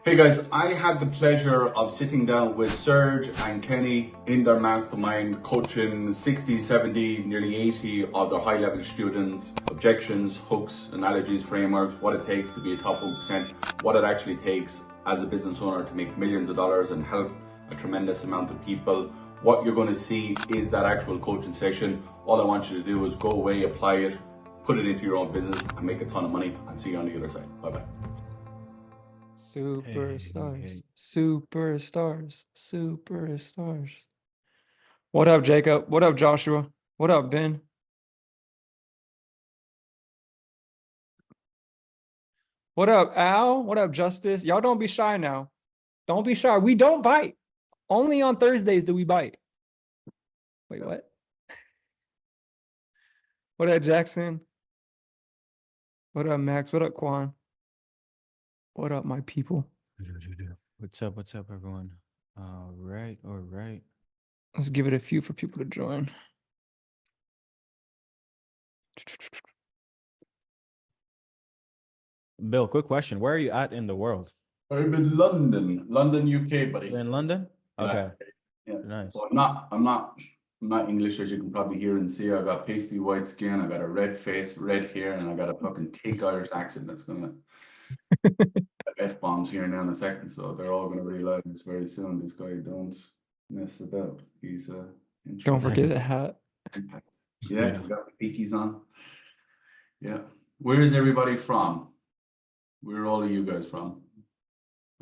Hey guys, I had the pleasure of sitting down with Serge and Kenny in their mastermind, coaching 60, 70, nearly 80 of their high level students, objections, hooks, analogies, frameworks, what it takes to be a top 1%, what it actually takes as a business owner to make millions of dollars and help a tremendous amount of people. What you're going to see is that actual coaching session. All I want you to do is go away, apply it, put it into your own business and make a ton of money. And see you on the other side. Bye-bye. Superstars, superstars, superstars. What up, Jacob? What up, Joshua? What up, Ben? What up, Al? What up, Justice? Y'all don't be shy now. Don't be shy. We don't bite. Only on Thursdays do we bite. Wait, what? What up, Jackson? What up, Max? What up, Quan? What up, my people? What's up, everyone? All right. Let's give it a few for people to join. Bill, quick question. Where are you at in the world? I'm in London, UK, buddy. You're in London? Okay. Yeah. Nice. Well, I'm not English, as you can probably hear and see. I got pasty white skin, I got a red face, red hair, and I got a fucking thick Irish accent that's gonna F-bombs here now in a second, so they're all gonna realize this very soon. This guy don't mess about. He's Don't forget the hat. impact. Yeah. Yeah, we got the peakies on. Yeah. Where is everybody from? Where are all of you guys from?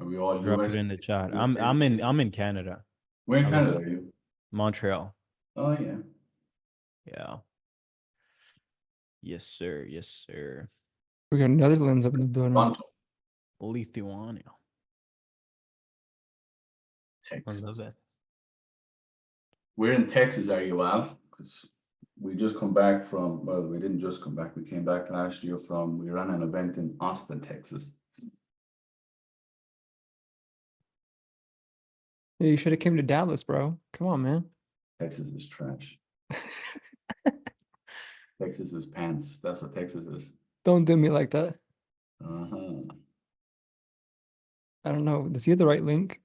Are we all Drop US? it in the chat. I'm in Canada. Where in I'm Canada are you? Montreal. Oh yeah. Yeah. Yes, sir. Yes, sir. We got Netherlands up in the building. Toronto, Lithuania. I Texas. love it. Where in Texas are you, Al? Because we just come back from, well, we didn't just come back. We came back last year from, we ran an event in Austin, Texas. Yeah, you should have came to Dallas, bro. Come on, man. Texas is trash. Texas is pants. That's what Texas is. Don't do me like that. Uh-huh. I don't know. Does he have the right link?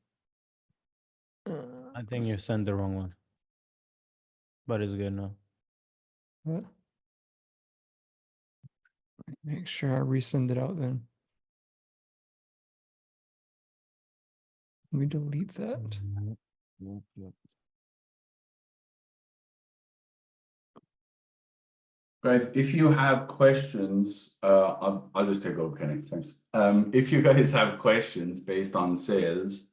I think you sent the wrong one. But it's good now. What? Make sure I resend it out then. Let me delete that. Yep. Guys, if you have questions, I'll just take over, Kenny. Thanks. If you guys have questions based on sales,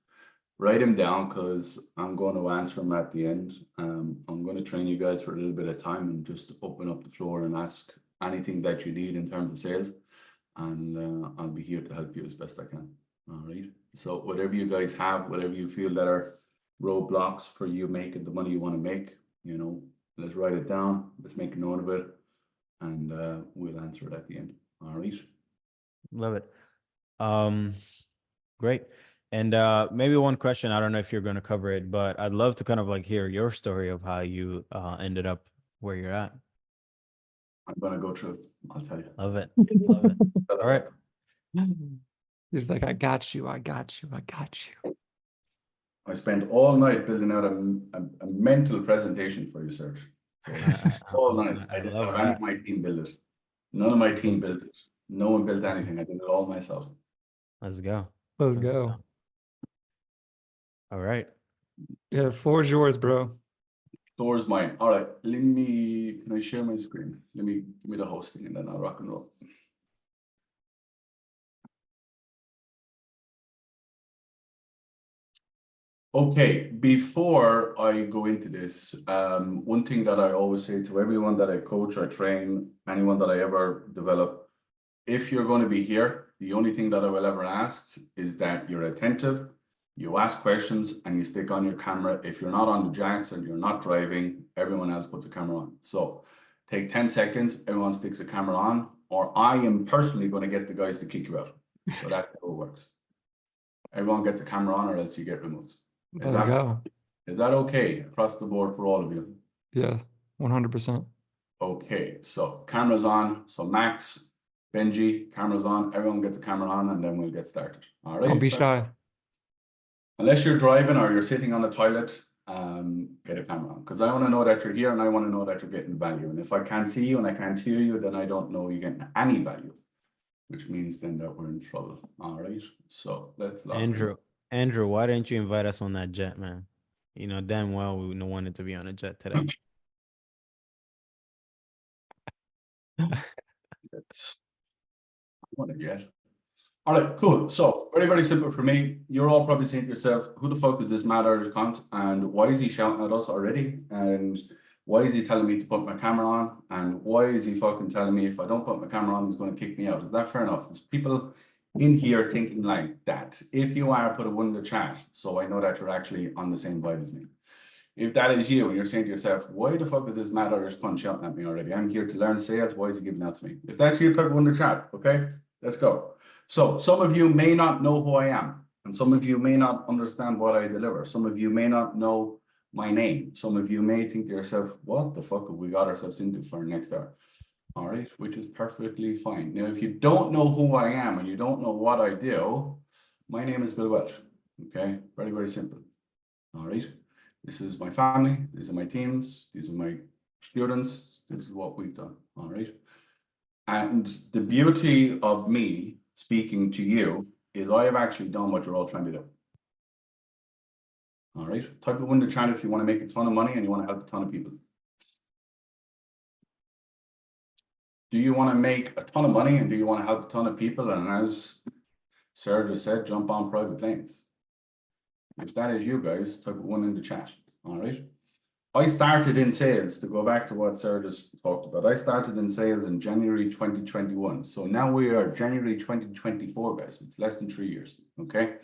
write them down because I'm going to answer them at the end. I'm going to train you guys for a little bit of time and just open up the floor and ask anything that you need in terms of sales. And I'll be here to help you as best I can. All right. So whatever you guys have, whatever you feel that are roadblocks for you making the money you want to make, you know, let's write it down. Let's make a note of it. And we'll answer it at the end. All right. Love it. Great. And maybe one question, I don't know if you're going to cover it, but I'd love to kind of like hear your story of how you ended up where you're at. I'm going to go through it. I'll tell you. Love it. Love it. All right. He's like, I got you. I got you. I got you. I spent all night building out a mental presentation for you, Serge. So, all night. I ran my team build it. None of my team built it. No one built anything. I did it all myself. Let's go. Let's go. All right. Yeah, floor is yours, bro. Floor is mine. All right. Can I share my screen? Give me the hosting and then I'll rock and roll. Okay, before I go into this, one thing that I always say to everyone that I coach or train, anyone that I ever develop, if you're going to be here, the only thing that I will ever ask is that you're attentive, you ask questions, and you stick on your camera. If you're not on the jacks and you're not driving, everyone else puts a camera on. So take 10 seconds, everyone sticks a camera on, or I am personally going to get the guys to kick you out. So that's how it works. Everyone gets a camera on or else you get removed. Let's go. Is that okay across the board for all of you? Yes, 100%. Okay, so camera's on. So Max, Benji, camera's on, everyone gets a camera on, and then we'll get started. All right. Don't be shy. Unless you're driving or you're sitting on the toilet, get a camera on, because I want to know that you're here and I want to know that you're getting value. And if I can't see you and I can't hear you, then I don't know you're getting any value, which means then that we're in trouble. All right. So let's log in. Andrew, why didn't you invite us on that jet, man? You know damn well we wanted to be on a jet today. It's what a jet. All right, cool. So very, very simple for me. You're all probably saying to yourself, who the fuck is this mad Irish cunt? And why is he shouting at us already? And why is he telling me to put my camera on? And why is he fucking telling me if I don't put my camera on, he's going to kick me out? Is that fair enough? There's people in here thinking like that. If you are, put a 1 in the chat, so I know that you're actually on the same vibe as me. If that is you and you're saying to yourself, why the fuck is this mad Irish cunt shouting at me already? I'm here to learn sales. Why is he giving that to me? If that's you, put 1 in the chat. Okay, let's go. So some of you may not know who I am, and some of you may not understand what I deliver. Some of you may not know my name. Some of you may think to yourself, what the fuck have we got ourselves into for next hour? All right, which is perfectly fine. Now, if you don't know who I am and you don't know what I do, my name is Bill Walsh. Okay, very, very simple. All right, this is my family. These are my teams. These are my students. This is what we've done. All right. And the beauty of me speaking to you is I have actually done what you're all trying to do. All right, type of 1 in the chat if you want to make a ton of money and you want to help a ton of people. Do you want to make a ton of money and do you want to help a ton of people? And as Serge has said, jump on private planes. If that is you guys, type of 1 in the chat. All right. I started in sales, to go back to what Serge just talked about. I started in sales in January 2021. So now we are January 2024, guys. It's less than 3 years, okay?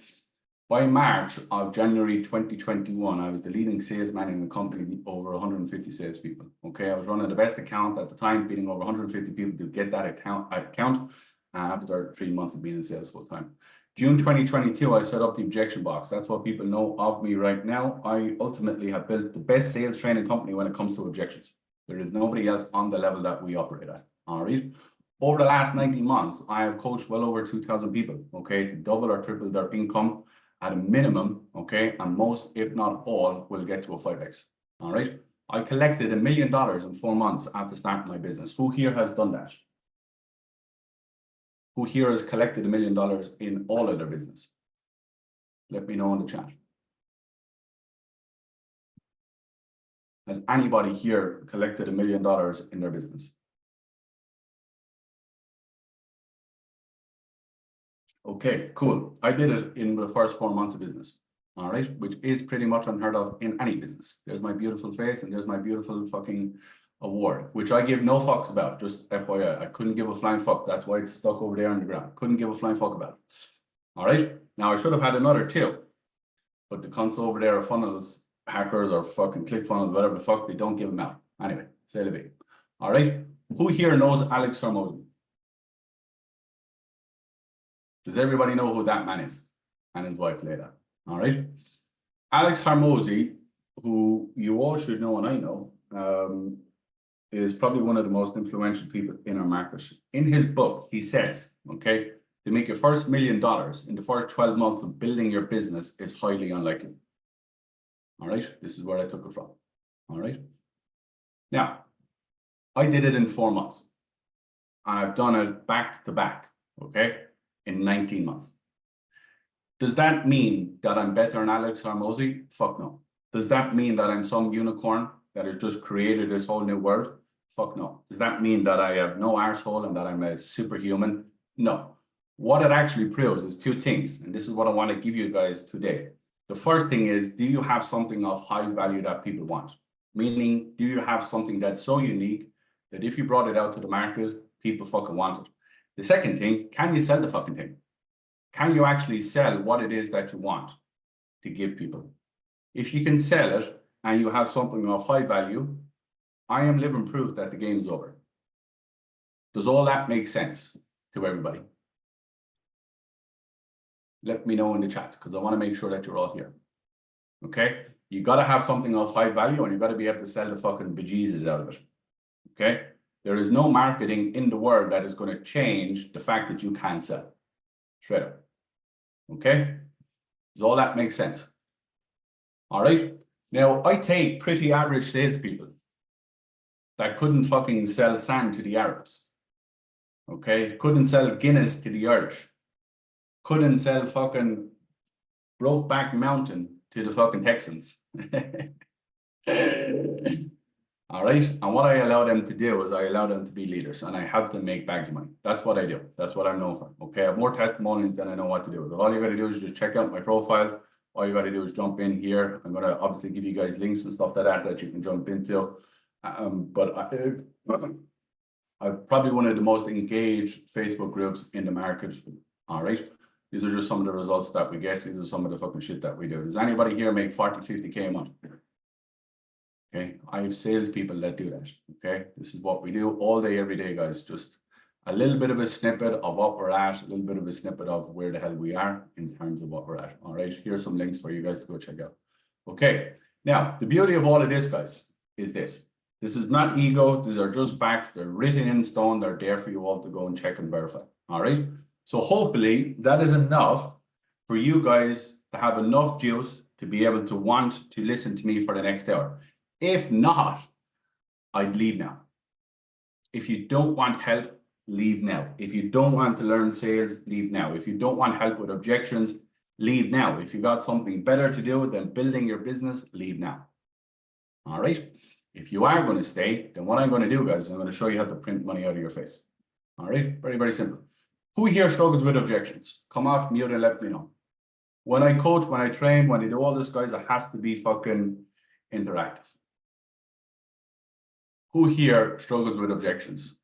By March of January 2021, I was the leading salesman in the company with over 150 salespeople, okay? I was running the best account at the time, beating over 150 people to get that account after 3 months of being in sales full time. June 2022, I set up the objection box. That's what people know of me right now. I ultimately have built the best sales training company when it comes to objections. There is nobody else on the level that we operate at, all right? Over the last 19 months, I have coached well over 2,000 people, okay, to double or triple their income at a minimum, okay? And most, if not all, will get to a 5X, all right? I collected $1 million in 4 months after starting my business. Who here has done that? Who here has collected $1 million in all of their business? Let me know in the chat. Has anybody here collected $1 million in their business? Okay, cool. I did it in the first 4 months of business, all right, which is pretty much unheard of in any business. There's my beautiful face and there's my beautiful fucking award, which I give no fucks about, just FYI. I couldn't give a flying fuck. That's why it's stuck over there on the ground. Couldn't give a flying fuck about it. All right. Now I should have had another 2, but the cunts over there are funnels, hackers or fucking click funnels, whatever the fuck, they don't give them out. Anyway, say the big. All right. Who here knows Alex Hormozy? Does everybody know who that man is? And his wife later. All right. Alex Hormozy, who you all should know and I know, is probably one of the most influential people in our market. In his book, he says, okay, to make your first $1 million in the first 12 months of building your business is highly unlikely. All right, this is where I took it from. All right. Now, I did it in 4 months. I've done it back to back, okay, in 19 months. Does that mean that I'm better than Alex Hormozy? Fuck no. Does that mean that I'm some unicorn that has just created this whole new world? Fuck no. Does that mean that I have no arsehole and that I'm a superhuman? No. What it actually proves is 2 things, and this is what I want to give you guys today. The first thing is, do you have something of high value that people want? Meaning, do you have something that's so unique that if you brought it out to the market, people fucking want it? The second thing, can you sell the fucking thing? Can you actually sell what it is that you want to give people? If you can sell it and you have something of high value, I am living proof that the game is over. Does all that make sense to everybody? Let me know in the chats because I want to make sure that you're all here. Okay? You got to have something of high value and you got to be able to sell the fucking bejesus out of it. Okay? There is no marketing in the world that is going to change the fact that you can sell. Straight up. Okay? Does all that make sense? All right. Now, I take pretty average salespeople that couldn't fucking sell sand to the Arabs. Okay? Couldn't sell Guinness to the Irish. Couldn't sell fucking Brokeback Mountain to the fucking Texans. All right. And what I allow them to do is I allow them to be leaders and I help them make bags of money. That's what I do. That's what I'm known for. Okay. I have more testimonials than I know what to do with. All you got to do is just check out my profiles. All you got to do is jump in here. I'm going to obviously give you guys links and stuff like that you can jump into. I'm probably one of the most engaged Facebook groups in the market. All right. These are just some of the results that we get. These are some of the fucking shit that we do. Does anybody here make 40, 50K a month? Okay, I have salespeople that do that. Okay, this is what we do all day, every day, guys. Just a little bit of a snippet of what we're at, a little bit of a snippet of where the hell we are in terms of what we're at. All right, here's some links for you guys to go check out. Okay, now the beauty of all of this, guys, is this. This is not ego. These are just facts. They're written in stone. They're there for you all to go and check and verify. All right. So hopefully that is enough for you guys to have enough juice to be able to want to listen to me for the next hour. If not, I'd leave now. If you don't want help, leave now. If you don't want to learn sales, leave now. If you don't want help with objections, leave now. If you got something better to do than building your business, leave now. All right. If you are going to stay, then what I'm going to do, guys, is I'm going to show you how to print money out of your face. All right. Very, very simple. Who here struggles with objections? Come off mute and let me know. When I coach, when I train, when I do all this, guys, it has to be fucking interactive. Who here struggles with objections?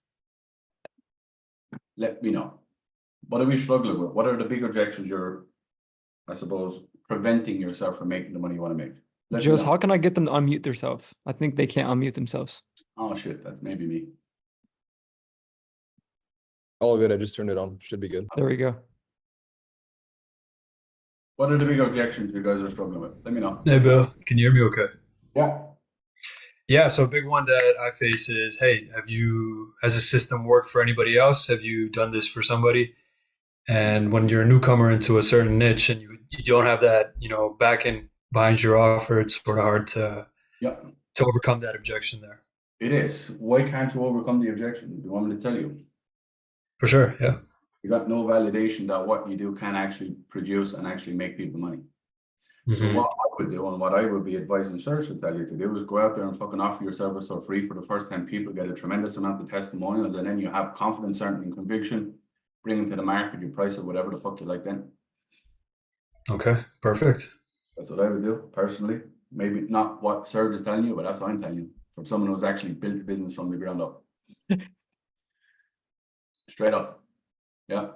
Let me know. What are we struggling with? What are the big objections you're, I suppose, preventing yourself from making the money you want to make? Just how can I get them to unmute themselves? I think they can't unmute themselves. Oh shit, that's maybe me. All good. I just turned it on. Should be good. There we go. What are the big objections you guys are struggling with? Let me know. Hey, Bill, can you hear me okay? Yeah. Yeah, so a big one that I face is, hey, has this system worked for anybody else? Have you done this for somebody? And when you're a newcomer into a certain niche and you don't have that, backing behind your offer, it's sort of hard to overcome that objection there. It is. Why can't you overcome the objection? Do you want me to tell you? For sure, yeah. You got no validation that what you do can actually produce and actually make people money. So what I would do and what I would be advising Serge to tell you to do is go out there and fucking offer your service for free for the first time. People get a tremendous amount of testimonials and then you have confidence, certainty, and conviction. Bring it to the market, you price it whatever the fuck you like then. Okay, perfect. That's what I would do personally. Maybe not what Serge is telling you, but that's what I'm telling you. From someone who's actually built the business from the ground up. Straight up. Yeah.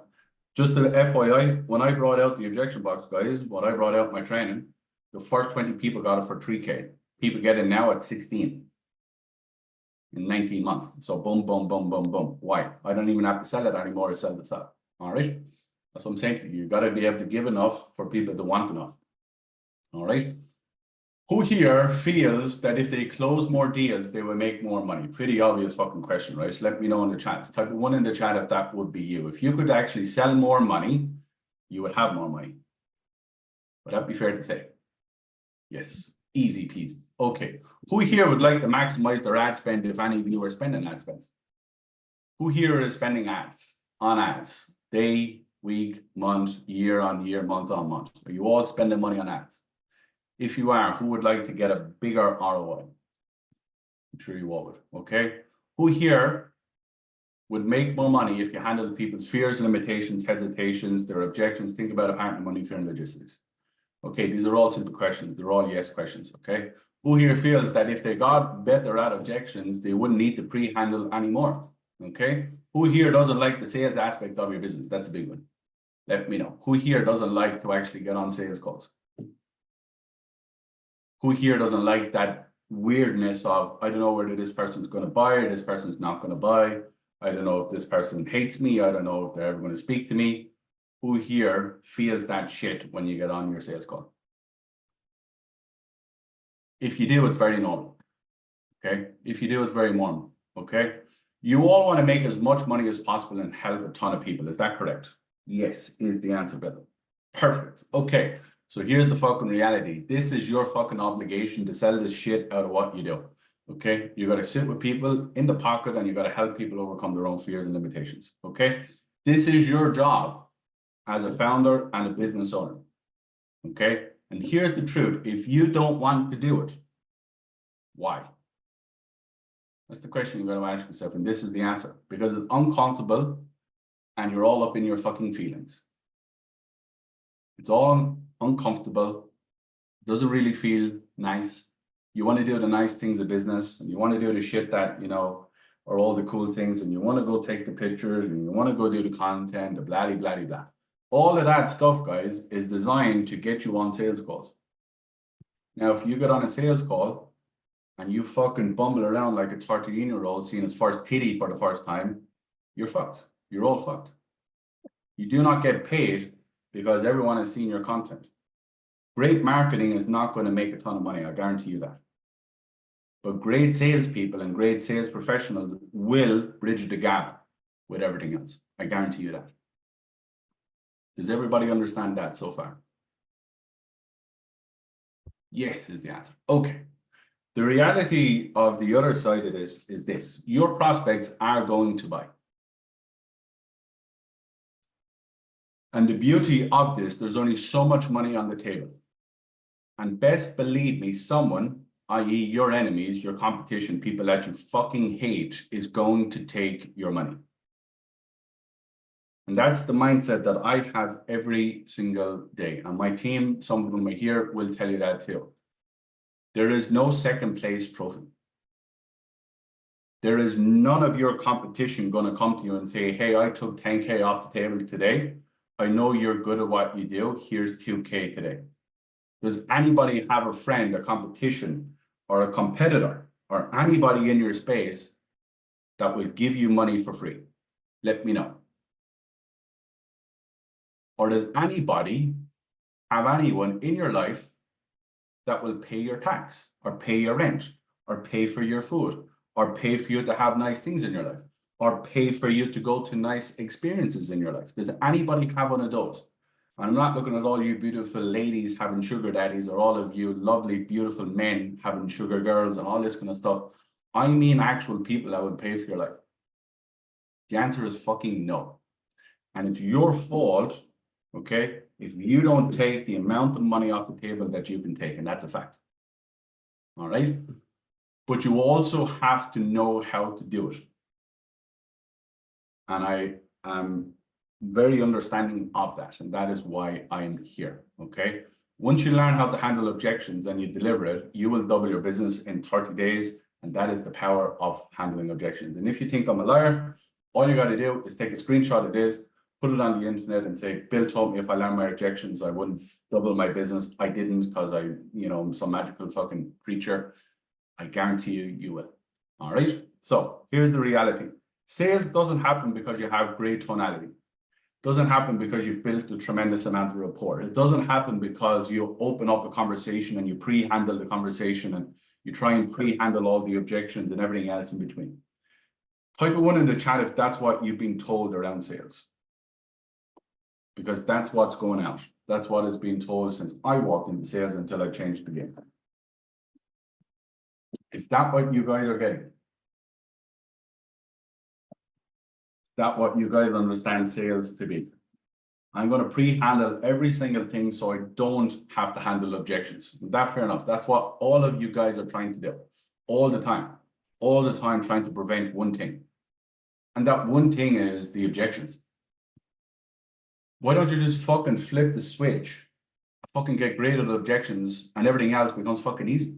Just to FYI, when I brought out the objection box, guys, when I brought out my training, the first 20 people got it for 3K. People get it now at 16 in 19 months. So boom, boom, boom, boom, boom. Why? I don't even have to sell it anymore. I sell it up. All right. That's what I'm saying to you. You got to be able to give enough for people to want enough. All right. Who here feels that if they close more deals, they will make more money? Pretty obvious fucking question, right? Let me know in the chat. Type 1 in the chat if that would be you. If you could actually sell more money, you would have more money. Would that be fair to say? Yes. Easy peasy. Okay. Who here would like to maximize their ad spend if any of you are spending ad spends? Who here is spending ads on ads? Day, week, month, year on year, month on month. Are you all spending money on ads? If you are, who would like to get a bigger ROI? I'm sure you all would, okay? Who here would make more money if you handle people's fears, limitations, hesitations, their objections? Think about apartment money, fear, and logistics. Okay, these are all simple questions. They're all yes questions, okay? Who here feels that if they got better at objections, they wouldn't need to pre-handle anymore, okay? Who here doesn't like the sales aspect of your business? That's a big one. Let me know. Who here doesn't like to actually get on sales calls? Who here doesn't like that weirdness of, I don't know whether this person's going to buy or this person's not going to buy. I don't know if this person hates me. I don't know if they're ever going to speak to me. Who here feels that shit when you get on your sales call? If you do, it's very normal. Okay. If you do, it's very normal. Okay. You all want to make as much money as possible and help a ton of people. Is that correct? Yes, is the answer, Bill. Perfect. Okay. So here's the fucking reality. This is your fucking obligation to sell this shit out of what you do. Okay. You got to sit with people in the pocket and you got to help people overcome their own fears and limitations. Okay. This is your job as a founder and a business owner. Okay. And here's the truth. If you don't want to do it, why? That's the question you got to ask yourself. And this is the answer. Because it's uncomfortable and you're all up in your fucking feelings. It's all uncomfortable. Doesn't really feel nice. You want to do the nice things of business and you want to do the shit that, you know, are all the cool things, and you want to go take the pictures and you want to go do the content, the blah, blah, blah, blah. All of that stuff, guys, is designed to get you on sales calls. Now, if you get on a sales call and you fucking bumble around like a 13-year-old seeing his first titty for the first time, you're fucked. You're all fucked. You do not get paid because everyone has seen your content. Great marketing is not going to make a ton of money, I guarantee you that. But great salespeople and great sales professionals will bridge the gap with everything else. I guarantee you that. Does everybody understand that so far? Yes is the answer. Okay. The reality of the other side of this is this. Your prospects are going to buy. And the beauty of this, there's only so much money on the table. And best believe me, someone, i.e. your enemies, your competition, people that you fucking hate, is going to take your money. And that's the mindset that I have every single day. And my team, some of them are here, will tell you that too. There is no second place trophy. There is none of your competition going to come to you and say, hey, I took 10K off the table today. I know you're good at what you do. Here's 2K today. Does anybody have a friend, a competition, or a competitor, or anybody in your space that will give you money for free? Let me know. Or does anybody have anyone in your life that will pay your tax, or pay your rent, or pay for your food, or pay for you to have nice things in your life, or pay for you to go to nice experiences in your life? Does anybody have one of those? I'm not looking at all you beautiful ladies having sugar daddies, or all of you lovely, beautiful men having sugar girls and all this kind of stuff. I mean actual people that would pay for your life. The answer is fucking no. And it's your fault, okay, if you don't take the amount of money off the table that you can take, and that's a fact. All right? But you also have to know how to do it. And I am very understanding of that, and that is why I'm here. Okay, once you learn how to handle objections and you deliver it, you will double your business in 30 days, and that is the power of handling objections. And if you think I'm a liar, all you got to do is take a screenshot of this, put it on the internet, and say, Bill told me if I learned my objections I wouldn't double my business. I didn't, because I, you know, I'm some magical fucking creature. I guarantee you, you will. All right, so here's the reality. Sales doesn't happen because you have great tonality. Doesn't happen because you've built a tremendous amount of rapport. It doesn't happen because you open up a conversation and you pre-handle the conversation and you try and pre-handle all the objections and everything else in between. Type a 1 in the chat if that's what you've been told around sales. Because that's what's going out. That's what has been told since I walked into sales until I changed the game. Is that what you guys are getting? That what you guys understand sales to be? I'm going to pre-handle every single thing so I don't have to handle objections. That's fair enough. That's what all of you guys are trying to do all the time trying to prevent one thing. And that one thing is the objections. Why don't you just fucking flip the switch, fucking get great at objections, and everything else becomes fucking easy?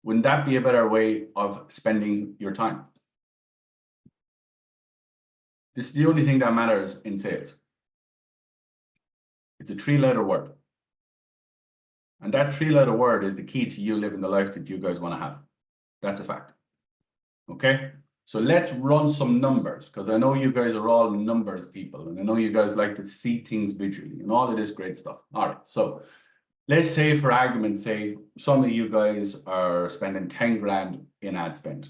Wouldn't that be a better way of spending your time? This is the only thing that matters in sales. It's a 3-letter word. And that 3-letter word is the key to you living the life that you guys want to have. That's a fact. Okay? So let's run some numbers, because I know you guys are all numbers people, and I know you guys like to see things visually and all of this great stuff. All right, so let's say, for argument's sake, some of you guys are spending 10 grand in ad spend.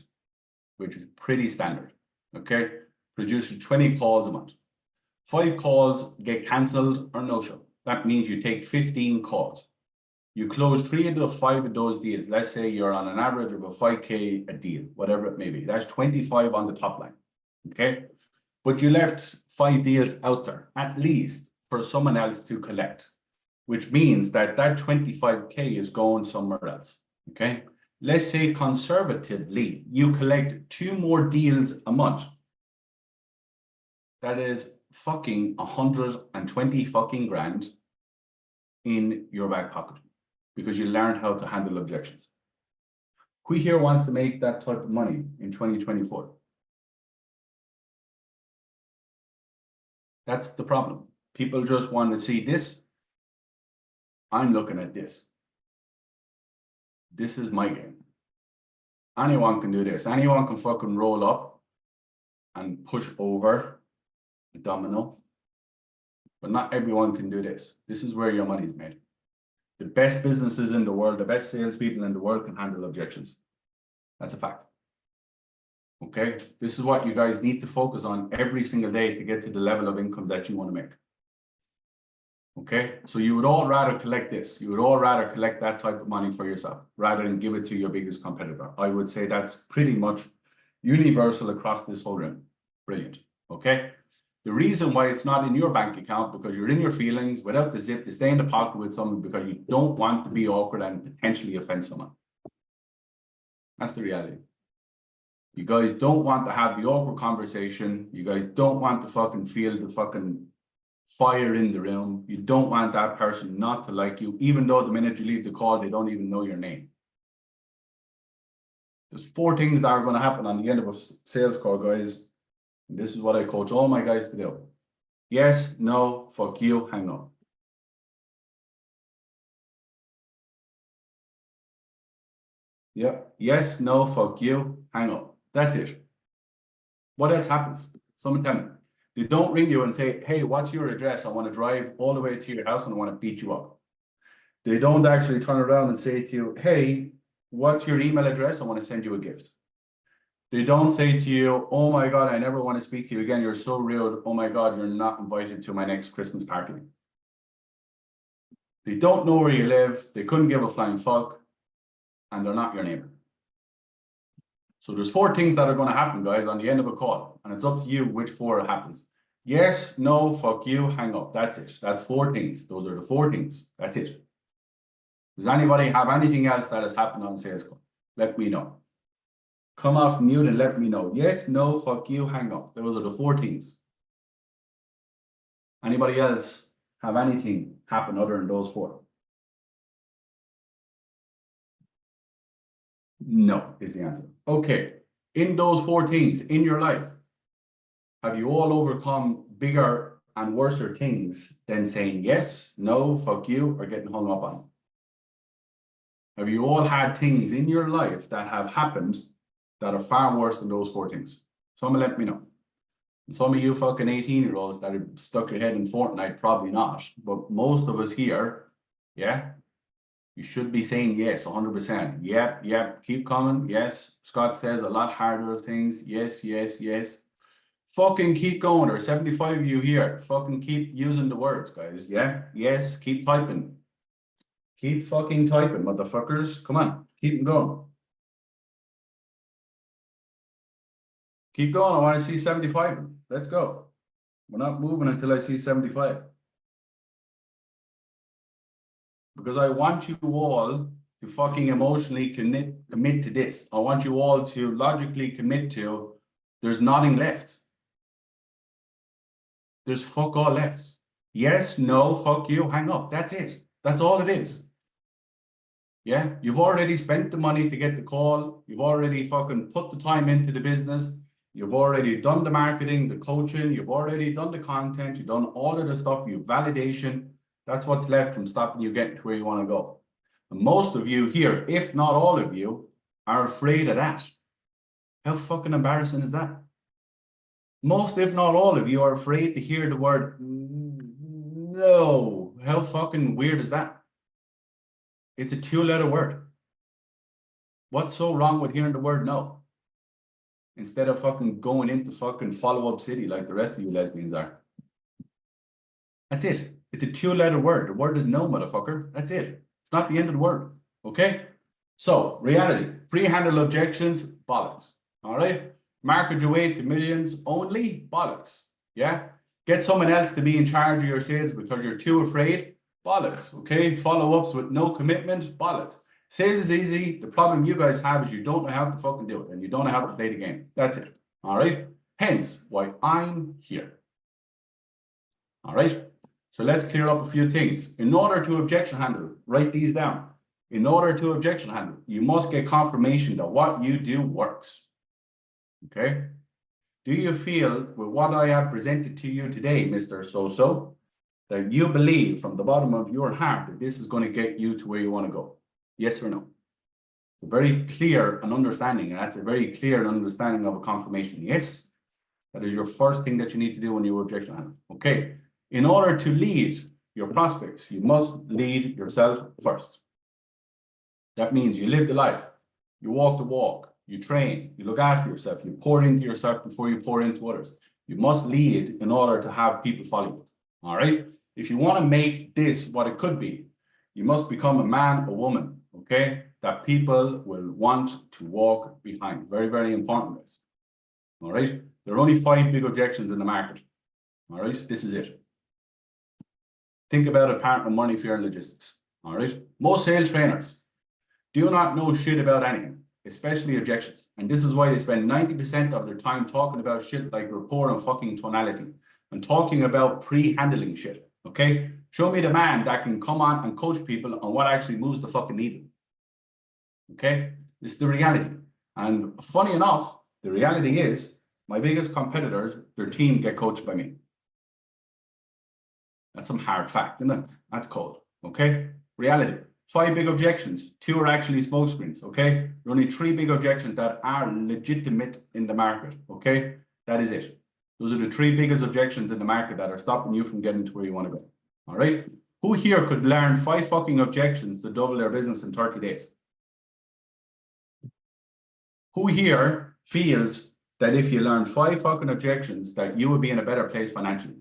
which is pretty standard. Okay, produces 20 calls a month. 5 calls get cancelled or no show. That means you take 15 calls. You close 3 of the 5 of those deals. Let's say you're on an average of a 5K a deal, whatever it may be. That's 25 on the top line. Okay, but you left 5 deals out there, at least for someone else to collect, which means that that 25K is going somewhere else. Okay, let's say conservatively, you collect 2 more deals a month. That is fucking 120 fucking grand in your back pocket because you learned how to handle objections. Who here wants to make that type of money in 2024? That's the problem. People just want to see this. I'm looking at this. This is my game. Anyone can do this. Anyone can fucking roll up and push over a domino. But not everyone can do this. This is where your money's made. The best businesses in the world, the best salespeople in the world can handle objections. That's a fact. Okay, this is what you guys need to focus on every single day to get to the level of income that you want to make. Okay, so you would all rather collect this. You would all rather collect that type of money for yourself rather than give it to your biggest competitor. I would say that's pretty much universal across this whole room. Brilliant. Okay, the reason why it's not in your bank account because you're in your feelings without the zip to stay in the pocket with someone because you don't want to be awkward and potentially offend someone. That's the reality. You guys don't want to have the awkward conversation. You guys don't want to fucking feel the fucking fire in the room. You don't want that person not to like you, even though the minute you leave the call, they don't even know your name. There's 4 things that are going to happen on the end of a sales call, guys. And this is what I coach all my guys to do. Yes, no, fuck you, hang up. Yep. Yes, no, fuck you, hang up. That's it. What else happens? Someone tell me. They don't ring you and say, hey, what's your address? I want to drive all the way to your house and I want to beat you up. They don't actually turn around and say to you, hey, what's your email address? I want to send you a gift. They don't say to you, oh my God, I never want to speak to you again. You're so rude. Oh my God, you're not invited to my next Christmas party. They don't know where you live. They couldn't give a flying fuck. And they're not your neighbor. So there's 4 things that are going to happen, guys, on the end of a call. And it's up to you which 4 happens. Yes, no, fuck you, hang up. That's it. That's 4 things. Those are the 4 things. That's it. Does anybody have anything else that has happened on sales call? Let me know. Come off mute and let me know. Yes, no, fuck you, hang up. Those are the 4 things. Anybody else have anything happen other than those 4? No, is the answer. Okay, in those 4 things in your life, have you all overcome bigger and worser things than saying yes, no, fuck you, or getting hung up on? Have you all had things in your life that have happened that are far worse than those 4 things? Someone let me know. Some of you fucking 18-year-olds that are stuck your head in Fortnite, probably not. But most of us here, yeah, you should be saying yes, 100%. Yep, keep coming. Yes, Scott says a lot harder of things. Yes, yes, yes. Fucking keep going. There are 75 of you here. Fucking keep using the words, guys. Yeah, yes, keep typing. Keep fucking typing, motherfuckers. Come on, keep them going. Keep going. I want to see 75. Let's go. We're not moving until I see 75. Because I want you all to fucking emotionally commit to this. I want you all to logically commit to there's nothing left. There's fuck all left. Yes, no, fuck you, hang up. That's it. That's all it is. Yeah, you've already spent the money to get the call. You've already fucking put the time into the business. You've already done the marketing, the coaching. You've already done the content. You've done all of the stuff. You've validation. That's what's left from stopping you getting to where you want to go. And most of you here, if not all of you, are afraid of that. How fucking embarrassing is that? Most, if not all of you, are afraid to hear the word no. How fucking weird is that? It's a 2-letter word. What's so wrong with hearing the word no? instead of fucking going into fucking follow-up city like the rest of you lesbians are. That's it. It's a 2-letter word. The word is no, motherfucker. That's it. It's not the end of the word. Okay? So, reality. Pre-handle objections, bollocks. All right? Market your way to millions only, bollocks. Yeah? Get someone else to be in charge of your sales because you're too afraid, bollocks. Okay? Follow-ups with no commitment, bollocks. Sales is easy. The problem you guys have is you don't know how to fucking do it and you don't know how to play the game. That's it. All right? Hence why I'm here. All right? So let's clear up a few things. In order to objection handle, write these down. In order to objection handle, you must get confirmation that what you do works. Okay? Do you feel with what I have presented to you today, Mr. So-so, that you believe from the bottom of your heart that this is going to get you to where you want to go? Yes or no? Very clear an understanding, and that's a very clear understanding of a confirmation. Yes, that is your first thing that you need to do when you objection handle. Okay. In order to lead your prospects, you must lead yourself first. That means you live the life, you walk the walk, you train, you look after yourself, you pour into yourself before you pour into others. You must lead in order to have people follow you. All right. If you want to make this what it could be, you must become a man or woman, okay, that people will want to walk behind. Very, very important, guys. All right. There are only 5 big objections in the market. All right. This is it. Think about a partner, money, fear, and logistics. All right. Most sales trainers do not know shit about anything, especially objections. And this is why they spend 90% of their time talking about shit like rapport and fucking tonality and talking about pre-handling shit. Okay. Show me the man that can come on and coach people on what actually moves the fucking needle. Okay. This is the reality. And funny enough, the reality is my biggest competitors, their team get coached by me. That's some hard fact, isn't it? That's cold. Okay. Reality. 5 big objections. 2 are actually smokescreens. Okay. There are only 3 big objections that are legitimate in the market. Okay. That is it. Those are the 3 biggest objections in the market that are stopping you from getting to where you want to go. All right. Who here could learn 5 fucking objections to double their business in 30 days? Who here feels that if you learned 5 fucking objections that you would be in a better place financially?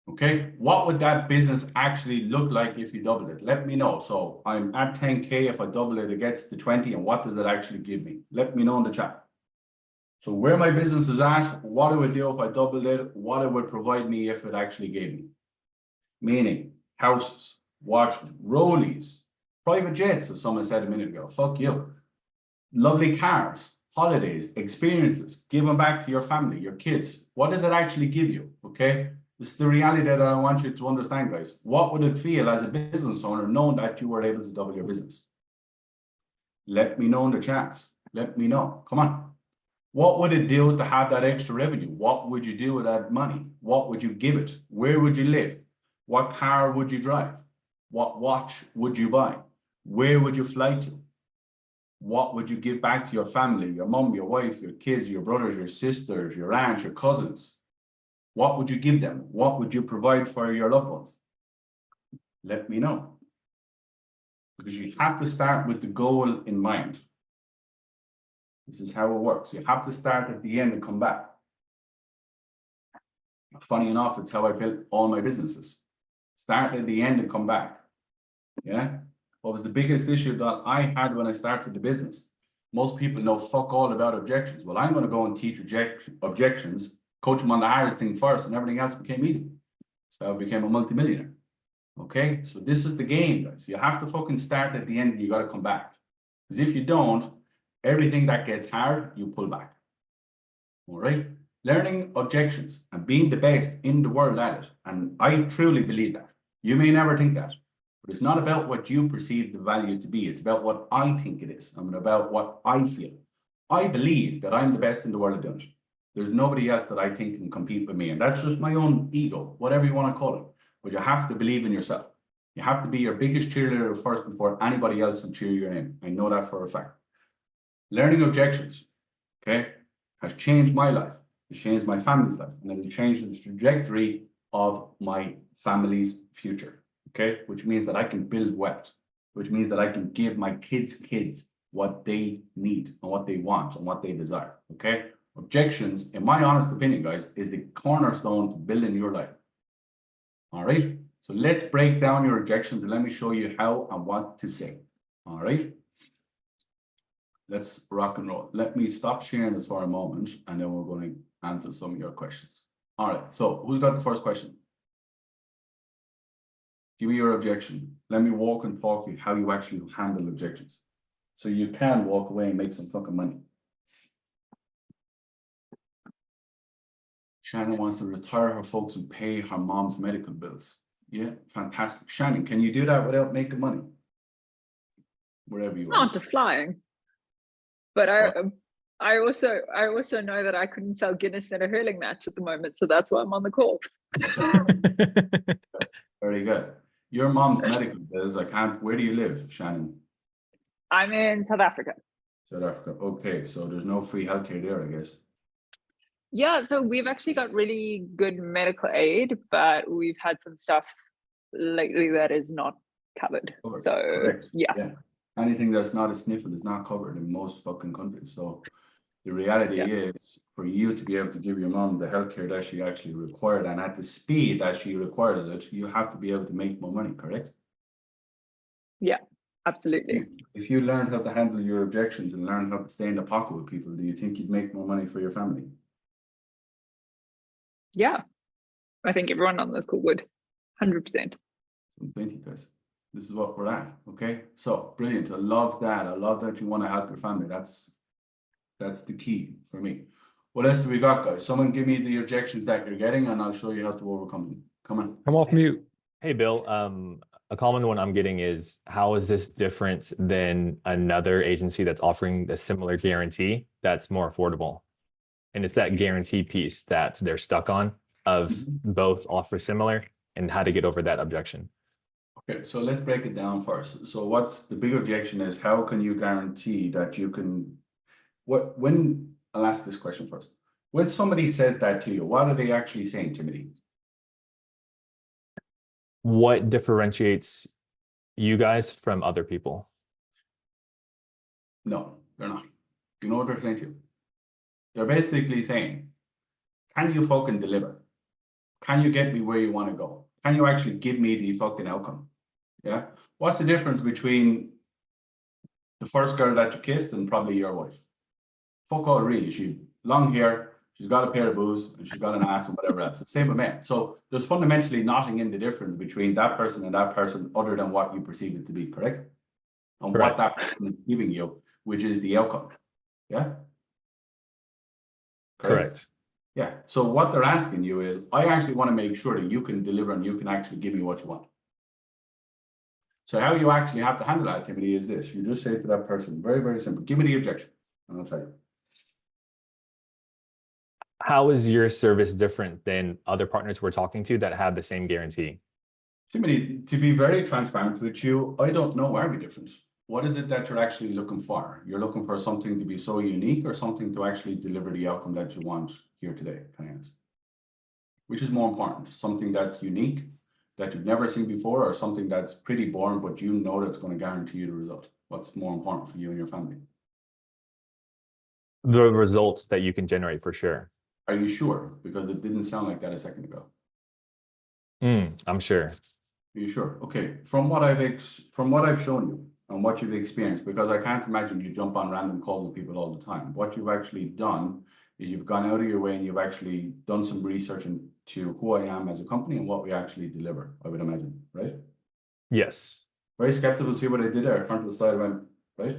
Okay, what would that business actually look like if you double it? Let me know. So I'm at 10K. If I double it, it gets to 20. And what does it actually give me? Let me know in the chat. So where my business is at, what it would do if I doubled it, what it would provide me if it actually gave me. Meaning houses, watches, rollies, private jets, as someone said a minute ago. Fuck you. Lovely cars, holidays, experiences, giving back to your family, your kids. What does it actually give you? Okay. This is the reality that I want you to understand, guys. What would it feel as a business owner knowing that you were able to double your business? Let me know in the chats. Let me know. Come on. What would it do to have that extra revenue? What would you do with that money? What would you give it? Where would you live? What car would you drive? What watch would you buy? Where would you fly to? What would you give back to your family, your mom, your wife, your kids, your brothers, your sisters, your aunts, your cousins? What would you give them? What would you provide for your loved ones? Let me know. Because you have to start with the goal in mind. This is how it works. You have to start at the end and come back. Funny enough, it's how I built all my businesses. Start at the end and come back. Yeah. What was the biggest issue that I had when I started the business? Most people know fuck all about objections. Well, I'm going to go and teach objections, coach them on the hardest thing first, and everything else became easy. So I became a multimillionaire. Okay. So this is the game, guys. You have to fucking start at the end and you got to come back. Because if you don't, everything that gets hard, you pull back. All right. Learning objections and being the best in the world at it. And I truly believe that. You may never think that, but it's not about what you perceive the value to be. It's about what I think it is. And about what I feel. I believe that I'm the best in the world at doing it. There's nobody else that I think can compete with me. And that's just my own ego, whatever you want to call it. But you have to believe in yourself. You have to be your biggest cheerleader first before anybody else can cheer your name. I know that for a fact. Learning objections, okay, has changed my life. It's changed my family's life. And it'll change the trajectory of my family's future, okay? Which means that I can build wealth, which means that I can give my kids' kids what they need and what they want and what they desire. Okay. Objections, in my honest opinion, guys, is the cornerstone to building your life. All right. So let's break down your objections and let me show you how and what to say. All right. Let's rock and roll. Let me stop sharing this for a moment and then we're going to answer some of your questions. All right. So who's got the first question? Give me your objection. Let me walk and talk you how you actually handle objections. So you can walk away and make some fucking money. Shannon wants to retire her folks and pay her mom's medical bills. Yeah, fantastic. Shannon, can you do that without making money? Wherever you are. Not to flying. But I also know that I couldn't sell Guinness in a hurling match at the moment, so that's why I'm on the call. Very good. Your mom's medical bills, where do you live, Shannon? I'm in South Africa. South Africa. Okay, so there's no free healthcare there, I guess. Yeah, so we've actually got really good medical aid, but we've had some stuff lately that is not covered. Covered. So Correct. yeah. Anything that's not a sniffle is not covered in most fucking countries. So the reality is for you to be able to give your mom the healthcare that she actually required and at the speed that she requires it, you have to be able to make more money, correct? Yeah, absolutely. If you learned how to handle your objections and learn how to stay in the pocket with people, do you think you'd make more money for your family? Yeah, I think everyone on this call would, 100%. Thank you, guys. This is what we're at. Okay, so brilliant. I love that. I love that you want to help your family. That's the key for me. What else do we got, guys? Someone give me the objections that you're getting, and I'll show you how to overcome them. Come on. Come off mute. Hey, Bill. A common one I'm getting is, how is this different than another agency that's offering a similar guarantee that's more affordable? And it's that guarantee piece that they're stuck on of both offer similar and how to get over that objection. Okay, so let's break it down first. So what's the big objection is, how can you guarantee that you can, I'll ask this question first. When somebody says that to you, what are they actually saying, Timothy? What differentiates you guys from other people? No, they're not. You know what they're saying to you? They're basically saying, can you fucking deliver? Can you get me where you want to go? Can you actually give me the fucking outcome? Yeah. What's the difference between the first girl that you kissed and probably your wife? Fuck all, really. She's long hair, she's got a pair of boobs, and she's got an ass and whatever else. The same with men. So there's fundamentally nothing in the difference between that person and that person other than what you perceive it to be, correct? And Correct. what that person is giving you, which is the outcome. Yeah. Correct. Yeah. So what they're asking you is, I actually want to make sure that you can deliver and you can actually give me what you want. So how you actually have to handle that, Timothy, is this. You just say to that person, very, very simple, give me the objection, and I'll tell you. How is your service different than other partners we're talking to that have the same guarantee? Timothy, to be very transparent with you, I don't know our difference. What is it that you're actually looking for? You're looking for something to be so unique or something to actually deliver the outcome that you want here today, can I ask? Which is more important? Something that's unique, that you've never seen before, or something that's pretty boring, but you know that's going to guarantee you the result? What's more important for you and your family? The results that you can generate, for sure. Are you sure? Because it didn't sound like that a second ago. I'm sure. Are you sure? Okay. From what I've shown you and what you've experienced, because I can't imagine you jump on random calls with people all the time. What you've actually done is you've gone out of your way and you've actually done some research into who I am as a company and what we actually deliver, I would imagine, right? Yes. Very skeptical. See what I did there? Front to the side, went, right?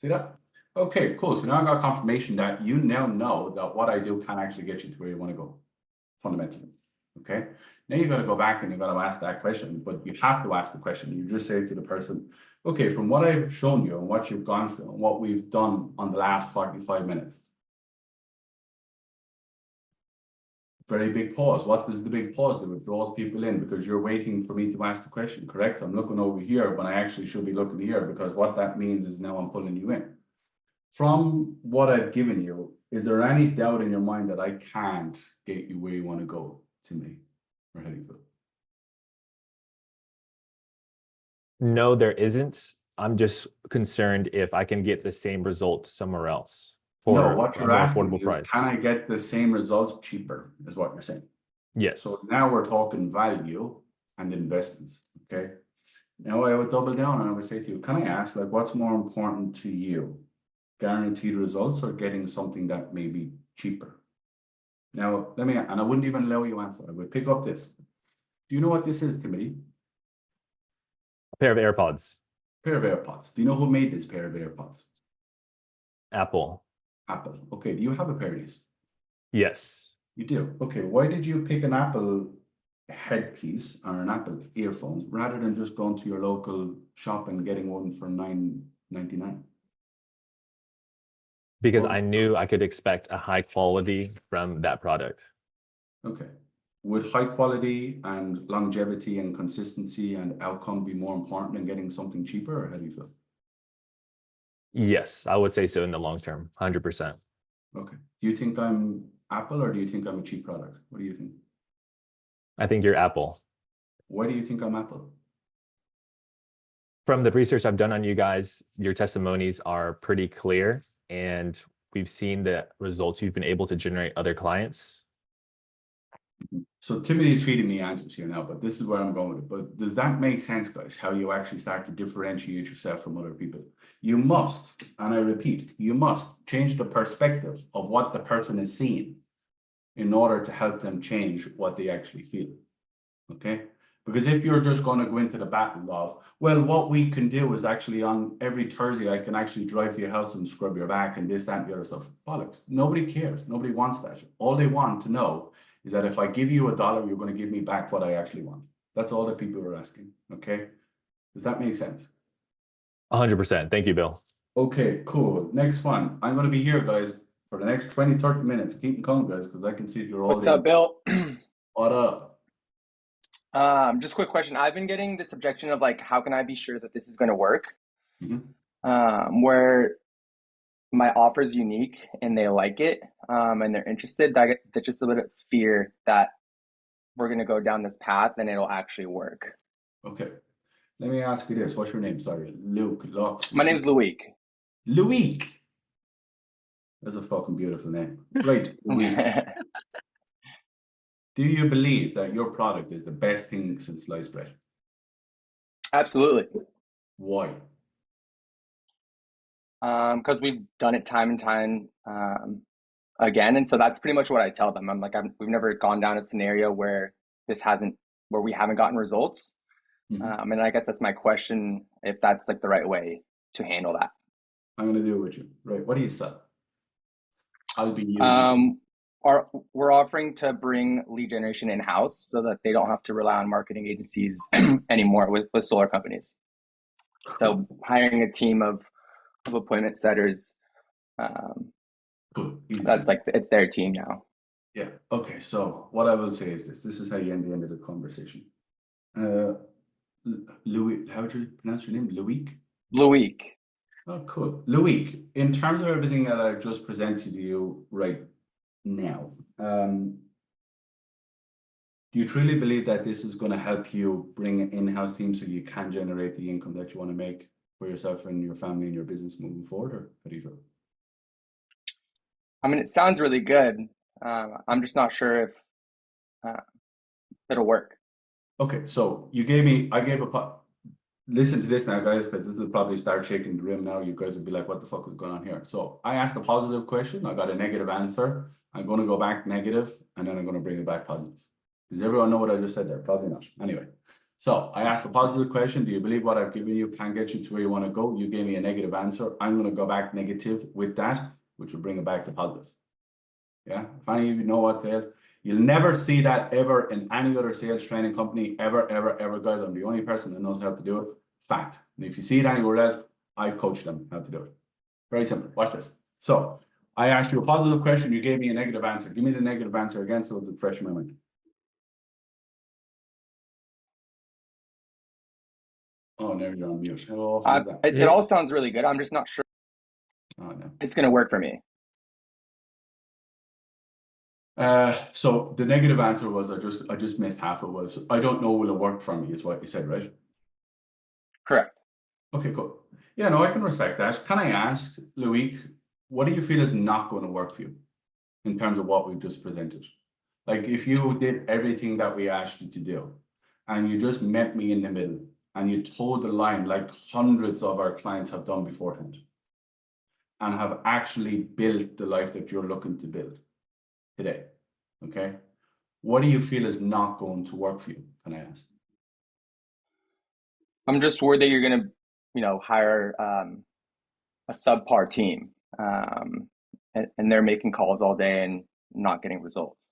See that? Okay, cool. So now I got confirmation that you now know that what I do can actually get you to where you want to go, fundamentally. Okay. Now you got to go back and you got to ask that question, but you have to ask the question. You just say to the person, okay, from what I've shown you and what you've gone through and what we've done on the last 45 minutes. Very big pause. What does the big pause do? It draws people in because you're waiting for me to ask the question, correct? I'm looking over here when I actually should be looking here, because what that means is now I'm pulling you in. From what I've given you, is there any doubt in your mind that I can't get you where you want to go, to me, or how do you feel? No, there isn't. I'm just concerned if I can get the same result somewhere else No, for what a you're more asking affordable is, price. can I get the same results cheaper, is what you're saying. Yes. So now we're talking value and investments, okay? Now I would double down and I would say to you, can I ask, like, what's more important to you? Guaranteed results or getting something that may be cheaper? Now, let me, and I wouldn't even allow you answer. I would pick up this. Do you know what this is, Timothy? A pair of AirPods. Pair of AirPods. Do you know who made this pair of AirPods? Apple. Apple. Okay, do you have a pair of these? Yes. You do. Okay, why did you pick an Apple headpiece or an Apple earphones rather than just going to your local shop and getting one for $9.99? Because Well, I knew I could expect a high quality from that product. Okay. Would high quality and longevity and consistency and outcome be more important than getting something cheaper, or how do you feel? Yes, I would say so in the long term, 100%. Okay. Do you think I'm Apple or do you think I'm a cheap product? What do you think? I think you're Apple. Why do you think I'm Apple? From the research I've done on you guys, your testimonies are pretty clear, and we've seen the results you've been able to generate other clients. So Timothy's feeding me answers here now, but this is where I'm going with it. But does that make sense, guys? How you actually start to differentiate yourself from other people? You must, and I repeat, you must change the perspective of what the person is seeing in order to help them change what they actually feel. Okay? Because if you're just going to go into the battle of, well, what we can do is actually on every Thursday, I can actually drive to your house and scrub your back and this, that, and the other stuff. Bollocks. Nobody cares. Nobody wants that. All they want to know is that if I give you $1, you're going to give me back what I actually want. That's all that people are asking. Okay? Does that make sense? 100%. Thank you, Bill. Okay, cool. Next one. I'm going to be here, guys, for the next 20, 30 minutes. Keep them coming, guys, because I can see if you're all What's up, Bill? What up? Just a quick question. I've been getting this objection of like, how can I be sure that this is going to work? Where my offer is unique and they like it, and they're interested. That's just a little bit of fear that we're going to go down this path and it'll actually work. Okay. Let me ask you this. What's your name? Sorry, Luke. My name's Luik. Luik. That's a fucking beautiful name. Right. Luik. Do you believe that your product is the best thing since sliced bread? Absolutely. Why? Because we've done it time and time again, and so that's pretty much what I tell them. I'm like, we've never gone down a scenario where we haven't gotten results. And I guess that's my question, if that's like the right way to handle that. I'm going to do it with you. Right. What do you sell? I'll be you. We're offering to bring lead generation in-house so that they don't have to rely on marketing agencies anymore with solar companies. So hiring a team of appointment setters, that's like, it's their team now. Yeah. Okay. So what I will say is this. This is how you end the end of the conversation. Louis, how would you pronounce your name? Luik? Luik. Oh, cool. Luik, in terms of everything that I've just presented to you right now, do you truly believe that this is going to help you bring an in-house team so you can generate the income that you want to make for yourself and your family and your business moving forward, or how do you feel? I mean, it sounds really good. I'm just not sure if it'll work. Okay, so listen to this now, guys, because this will probably start shaking the room now. You guys will be like, what the fuck is going on here? So I asked a positive question. I got a negative answer. I'm going to go back negative, and then I'm going to bring it back positive. Does everyone know what I just said there? Probably not. Anyway, so I asked a positive question. Do you believe what I've given you can get you to where you want to go? You gave me a negative answer. I'm going to go back negative with that, which will bring it back to positive. Yeah, if any of you know what sales, you'll never see that ever in any other sales training company, ever, guys. I'm the only person that knows how to do it. Fact. And if you see it anywhere else, I coach them how to do it. Very simple. Watch this. So I asked you a positive question. You gave me a negative answer. Give me the negative answer again so it's fresh in my mind. Oh, now you're on mute. How often is that? It all sounds really good. I'm just not sure it's going to work for me. So the negative answer was I just missed half. It was I don't know will it work for me is what you said, right? Correct. Okay, cool. Yeah, no, I can respect that. Can I ask, Loic, what do you feel is not going to work for you in terms of what we've just presented? Like if you did everything that we asked you to do and you just met me in the middle and you told the line like hundreds of our clients have done beforehand and have actually built the life that you're looking to build today, okay? What do you feel is not going to work for you, can I ask? I'm just worried that you're going to, hire a subpar team, and they're making calls all day and not getting results.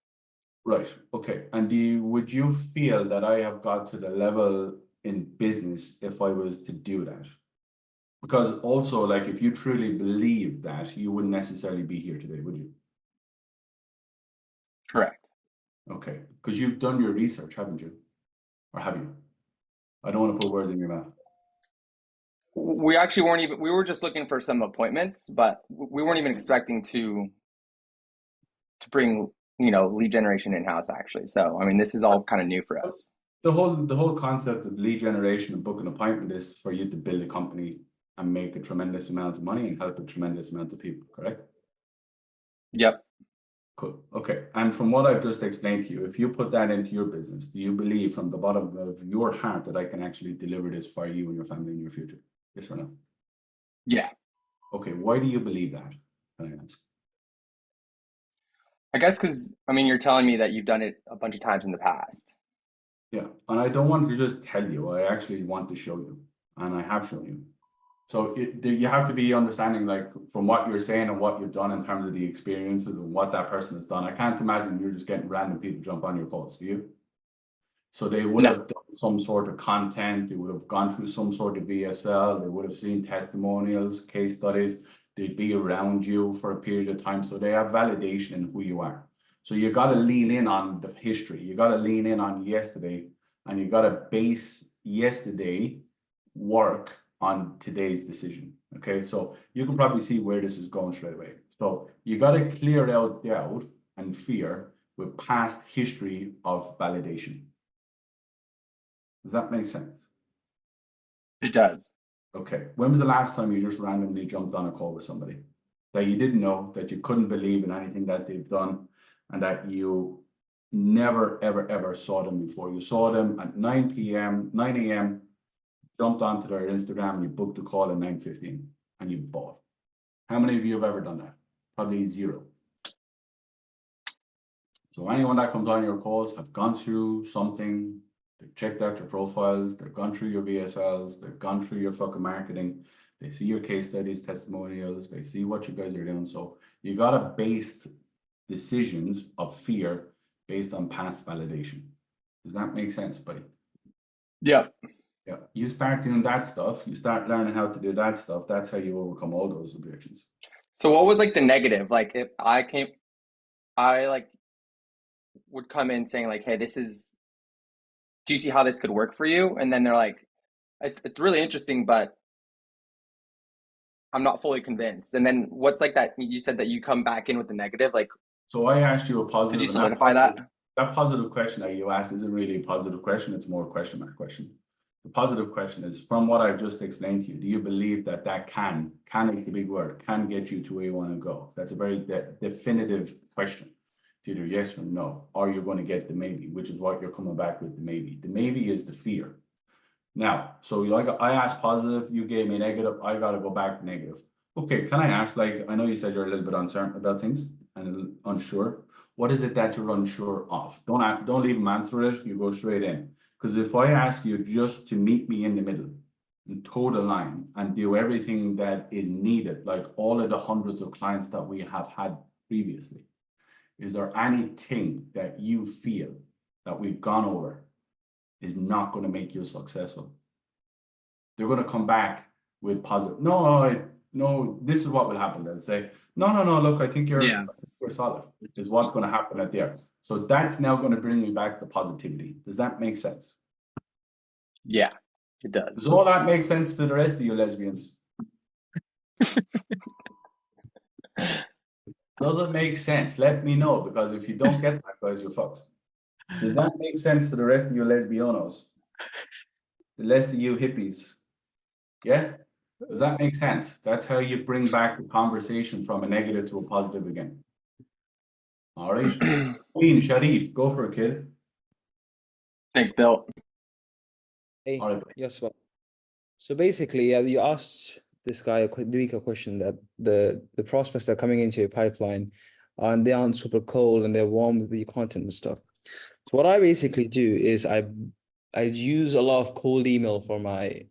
Right. Okay. And would you feel that I have got to the level in business if I was to do that? Because also, like, if you truly believe that, you wouldn't necessarily be here today, would you? Correct. Okay. Because you've done your research, haven't you? Or have you? I don't want to put words in your mouth. We actually weren't even, we were just looking for some appointments, but we weren't even expecting to bring, lead generation in-house actually. So, I mean, this is all kind of new for us. The whole concept of lead generation and booking an appointment is for you to build a company and make a tremendous amount of money and help a tremendous amount of people, correct? Yep. Cool. Okay. And from what I've just explained to you, if you put that into your business, do you believe from the bottom of your heart that I can actually deliver this for you and your family in your future? Yes or no? Yeah. Okay. Why do you believe that? Can I ask? I guess because, you're telling me that you've done it a bunch of times in the past. Yeah. And I don't want to just tell you, I actually want to show you. And I have shown you. So you have to be understanding, like, from what you're saying and what you've done in terms of the experiences and what that person has done. I can't imagine you're just getting random people jump on your calls, do you? So they would have done some sort of content. They would have gone through some sort of VSL. They would have seen testimonials, case studies. They'd be around you for a period of time. So they have validation in who you are. So you got to lean in on the history. You got to lean in on yesterday, and you got to base yesterday work on today's decision. Okay, so you can probably see where this is going straight away. So you got to clear out doubt and fear with past history of validation. Does that make sense? It does. Okay. When was the last time you just randomly jumped on a call with somebody that you didn't know, that you couldn't believe in anything that they've done, and that you never, ever, ever saw them before? You saw them at 9 a.m., jumped onto their Instagram, and you booked a call at 9:15 and you bought. How many of you have ever done that? Probably zero. So anyone that comes on your calls have gone through something. They've checked out your profiles, they've gone through your VSLs, they've gone through your fucking marketing, they see your case studies, testimonials, they see what you guys are doing. So you gotta base decisions of fear based on past validation. Does that make sense, buddy? Yeah. Yeah, you start doing that stuff, you start learning how to do that stuff, that's how you overcome all those objections. So what was like the negative? Like if I would come in saying like, hey, do you see how this could work for you? And then they're like, it's really interesting, but I'm not fully convinced. And then what's like that, you said that you come back in with the negative, like. So I asked you a positive. Could you solidify that? That positive question that you asked isn't really a positive question, it's more a question mark question. The positive question is, from what I've just explained to you, do you believe that can is the big word, can get you to where you want to go? That's a very definitive question. It's either yes or no, or you're going to get the maybe, which is what you're coming back with, the maybe. The maybe is the fear. Now, so I asked positive, you gave me negative, I got to go back negative. Okay, can I ask, like, I know you said you're a little bit uncertain about things and unsure. What is it that you're unsure of? Don't leave them answer it, you go straight in. Because if I ask you just to meet me in the middle and toe the line and do everything that is needed, like all of the hundreds of clients that we have had previously, is there anything that you feel that we've gone over is not going to make you successful? They're going to come back with positive. No, this is what will happen. They'll say, no, look, I think you're solid, is what's going to happen at the end. So that's now going to bring me back to positivity. Does that make sense? Yeah, it does. Does all that make sense to the rest of you lesbians? Does it make sense? Let me know, because if you don't get that, guys, you're fucked. Does that make sense to the rest of you lesbianos? The rest of you hippies? Yeah? Does that make sense? That's how you bring back the conversation from a negative to a positive again. All right. Queen Sharif, go for it, kid. Thanks, Bill. Hey, All right. yes, well. So basically, you asked this guy a question that the prospects that are coming into your pipeline, and they aren't super cold and they're warm with your content and stuff. So what I basically do is I use a lot of cold email for my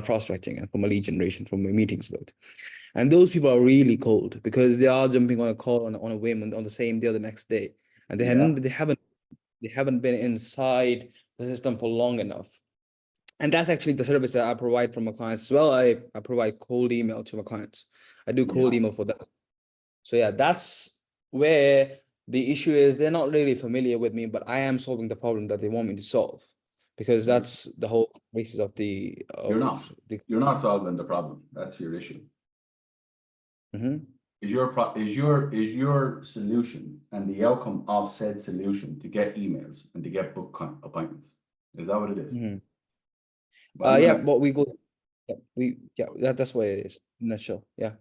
prospecting and for my lead generation, for my meetings with. And those people are really cold because they are jumping on a call on a whim on the same day or the next day, and they haven't been inside the system for long enough. And that's actually the service that I provide for my clients as well. I provide cold email to my clients. I do cold email for them. So yeah, that's where the issue is. They're not really familiar with me, but I am solving the problem that they want me to solve, because that's the whole basis of the. You're not solving the problem. That's your issue. Mm-hmm. Is your solution and the outcome of said solution to get emails and to get book appointments? Is that what it is? Mm-hmm. Well, Yeah, what we go. That's what it is in a nutshell. Yeah.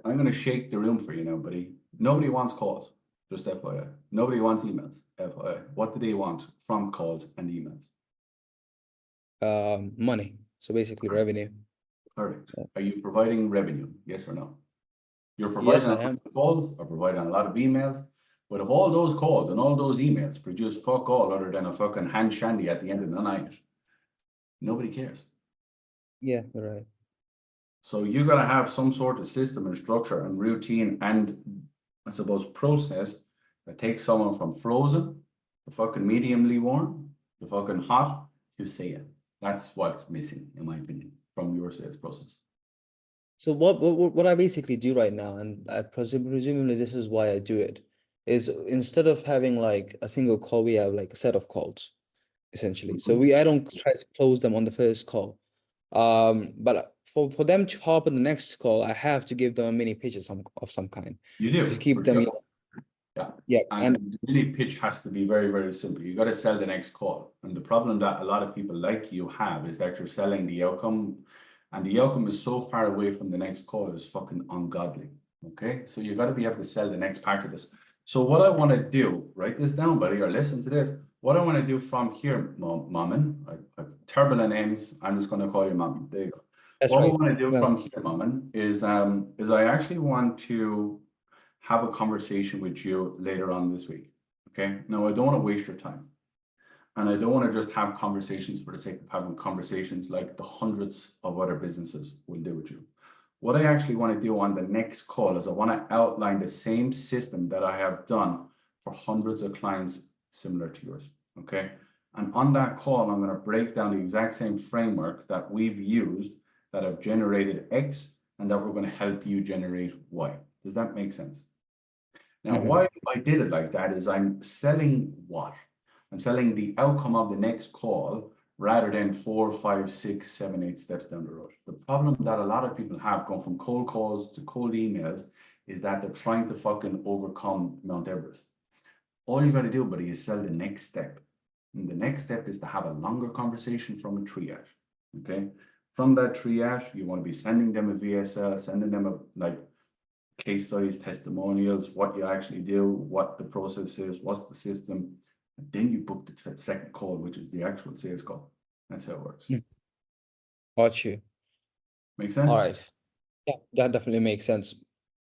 I'm going to shake the room for you now, buddy. Nobody wants calls, just FYI. Nobody wants emails, FYI. What do they want from calls and emails? Money. So basically revenue. Correct. Yeah. Are you providing revenue? Yes or no? You're providing Yes, I am. calls or providing a lot of emails. But if all those calls and all those emails produce fuck all other than a fucking hand shandy at the end of the night, nobody cares. Yeah, you're right. So you got to have some sort of system and structure and routine and, I suppose, process that takes someone from frozen to fucking mediumly warm to fucking hot to say it. That's what's missing, in my opinion, from your sales process. So what I basically do right now, and I presumably this is why I do it, is instead of having like a single call, we have like a set of calls, essentially. So I don't try to close them on the first call. But for them to hop on the next call, I have to give them a mini pitch of some kind. You do To keep them. sure. Yeah. Yeah. And the mini pitch has to be very, very simple. You got to sell the next call. And the problem that a lot of people like you have is that you're selling the outcome, and the outcome is so far away from the next call is fucking ungodly. Okay. So you got to be able to sell the next part of this. So what I want to do, write this down, buddy, or listen to this. What I want to do from here, Maman, terrible names. I'm just going to call you Maman. There you go. That's what right. I want to do from here, Maman, is I actually want to have a conversation with you later on this week. Okay. Now, I don't want to waste your time. And I don't want to just have conversations for the sake of having conversations like the hundreds of other businesses will do with you. What I actually want to do on the next call is I want to outline the same system that I have done for hundreds of clients similar to yours. Okay. And on that call, I'm going to break down the exact same framework that we've used that have generated X and that we're going to help you generate Y. Does that make sense? Now, why I did it like that is I'm selling what? I'm selling the outcome of the next call rather than 4, 5, 6, 7, 8 steps down the road. The problem that a lot of people have going from cold calls to cold emails is that they're trying to fucking overcome Mount Everest. All you got to do, buddy, is sell the next step. And the next step is to have a longer conversation from a triage. Okay. From that triage, you want to be sending them a VSL, sending them like case studies, testimonials, what you actually do, what the process is, what's the system. And then you book the second call, which is the actual sales call. That's how it works. Got you. Make sense? All right. Yeah, that definitely makes sense.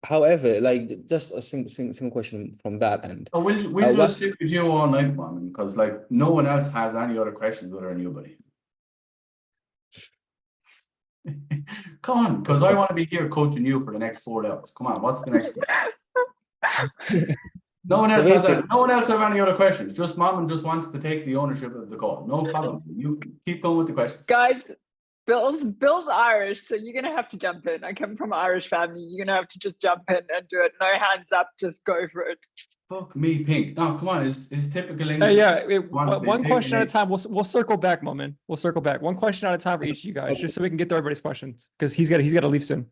However, like just a single question from that end. Oh, we'll just sit with you all night, man, because like no one else has any other questions other than you, buddy. Come on, because I want to be here coaching you for the next 4 hours. Come on, what's the next one? No one else has that. No one else have any other questions. Just Mom just wants to take the ownership of the call. No problem. You keep going with the questions. Guys, Bill's Irish, so you're gonna have to jump in. I come from an Irish family. You're gonna have to just jump in and do it. No hands up, just go for it. Fuck me, Pink. No, come on. It's typical English. Hey, yeah, one question at a time. We'll circle back, Moment. We'll circle back. One question at a time for each of you guys, just so we can get through everybody's questions, because he's got to leave soon.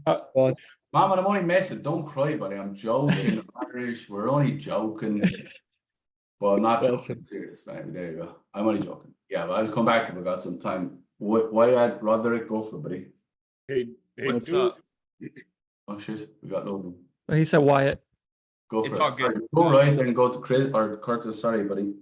Mom, I'm only messing. Don't cry, buddy. I'm joking. Irish. We're only joking. Well, I'm not joking. I'm serious, man. There you go. I'm only joking. Yeah, but I'll come back if I got some time. Why I'd rather it go for, buddy? Hey, What's dude. up? Oh shit, we got Logan. He said Wyatt. Go for It's it. all good. Sorry, go right, then go to Chris or Curtis. Sorry, buddy.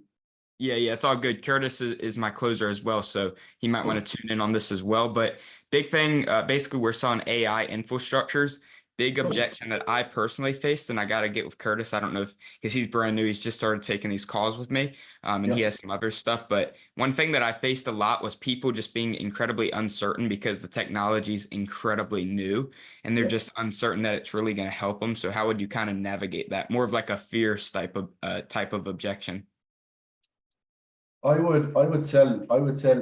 Yeah, it's all good. Curtis is my closer as well, so he might want to tune in on this as well. But big thing, basically, we're selling AI infrastructures. Big objection that I personally faced, and I got to get with Curtis. I don't know if because he's brand new, he's just started taking these calls with me, and he has some other stuff. But one thing that I faced a lot was people just being incredibly uncertain because the technology is incredibly new, and they're just uncertain that it's really going to help them. So how would you kind of navigate that? More of like a fierce type of objection. I would sell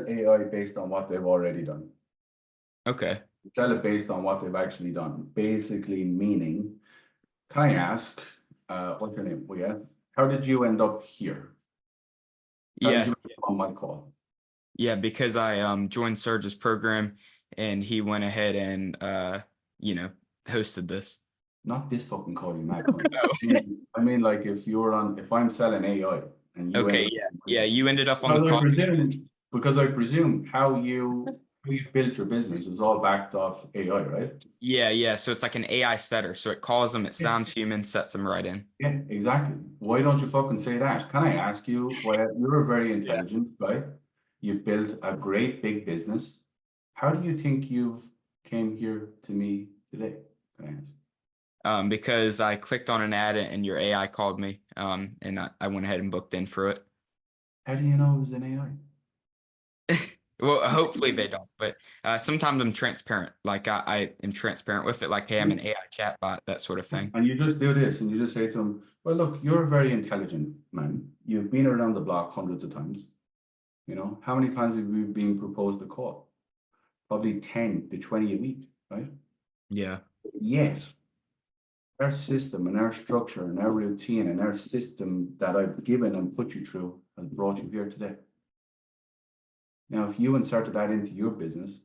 AI based on what they've already done. Okay. Sell it based on what they've actually done. Basically meaning, can I ask, what's your name? Oh yeah. How did you end up here? How did you end up on my call? Yeah, because I joined Serge's program and he went ahead and hosted this. Not this fucking call, you mad cunt. I mean, like if I'm selling AI and you Okay, you ended up on the call. Because I presume how you built your business is all backed off AI, right? Yeah. So it's like an AI setter. So it calls them, it sounds human, sets them right in. Yeah, exactly. Why don't you fucking say that? Can I ask you, well, you're a very intelligent guy. You built a great big business. How do you think you've came here to me today? Can I ask? Because I clicked on an ad and your AI called me, and I went ahead and booked in for it. How do you know it was an AI? Well, hopefully they don't, but sometimes I'm transparent. Like I am transparent with it, like, hey, I'm an AI chatbot, that sort of thing. And you just do this and you just say to them, well, look, you're a very intelligent man. You've been around the block hundreds of times. You know, how many times have you been proposed a call? Probably 10 to 20 a week, right? Yeah. Yet, our system and our structure and our routine and our system that I've given and put you through has brought you here today. Now, if you inserted that into your business,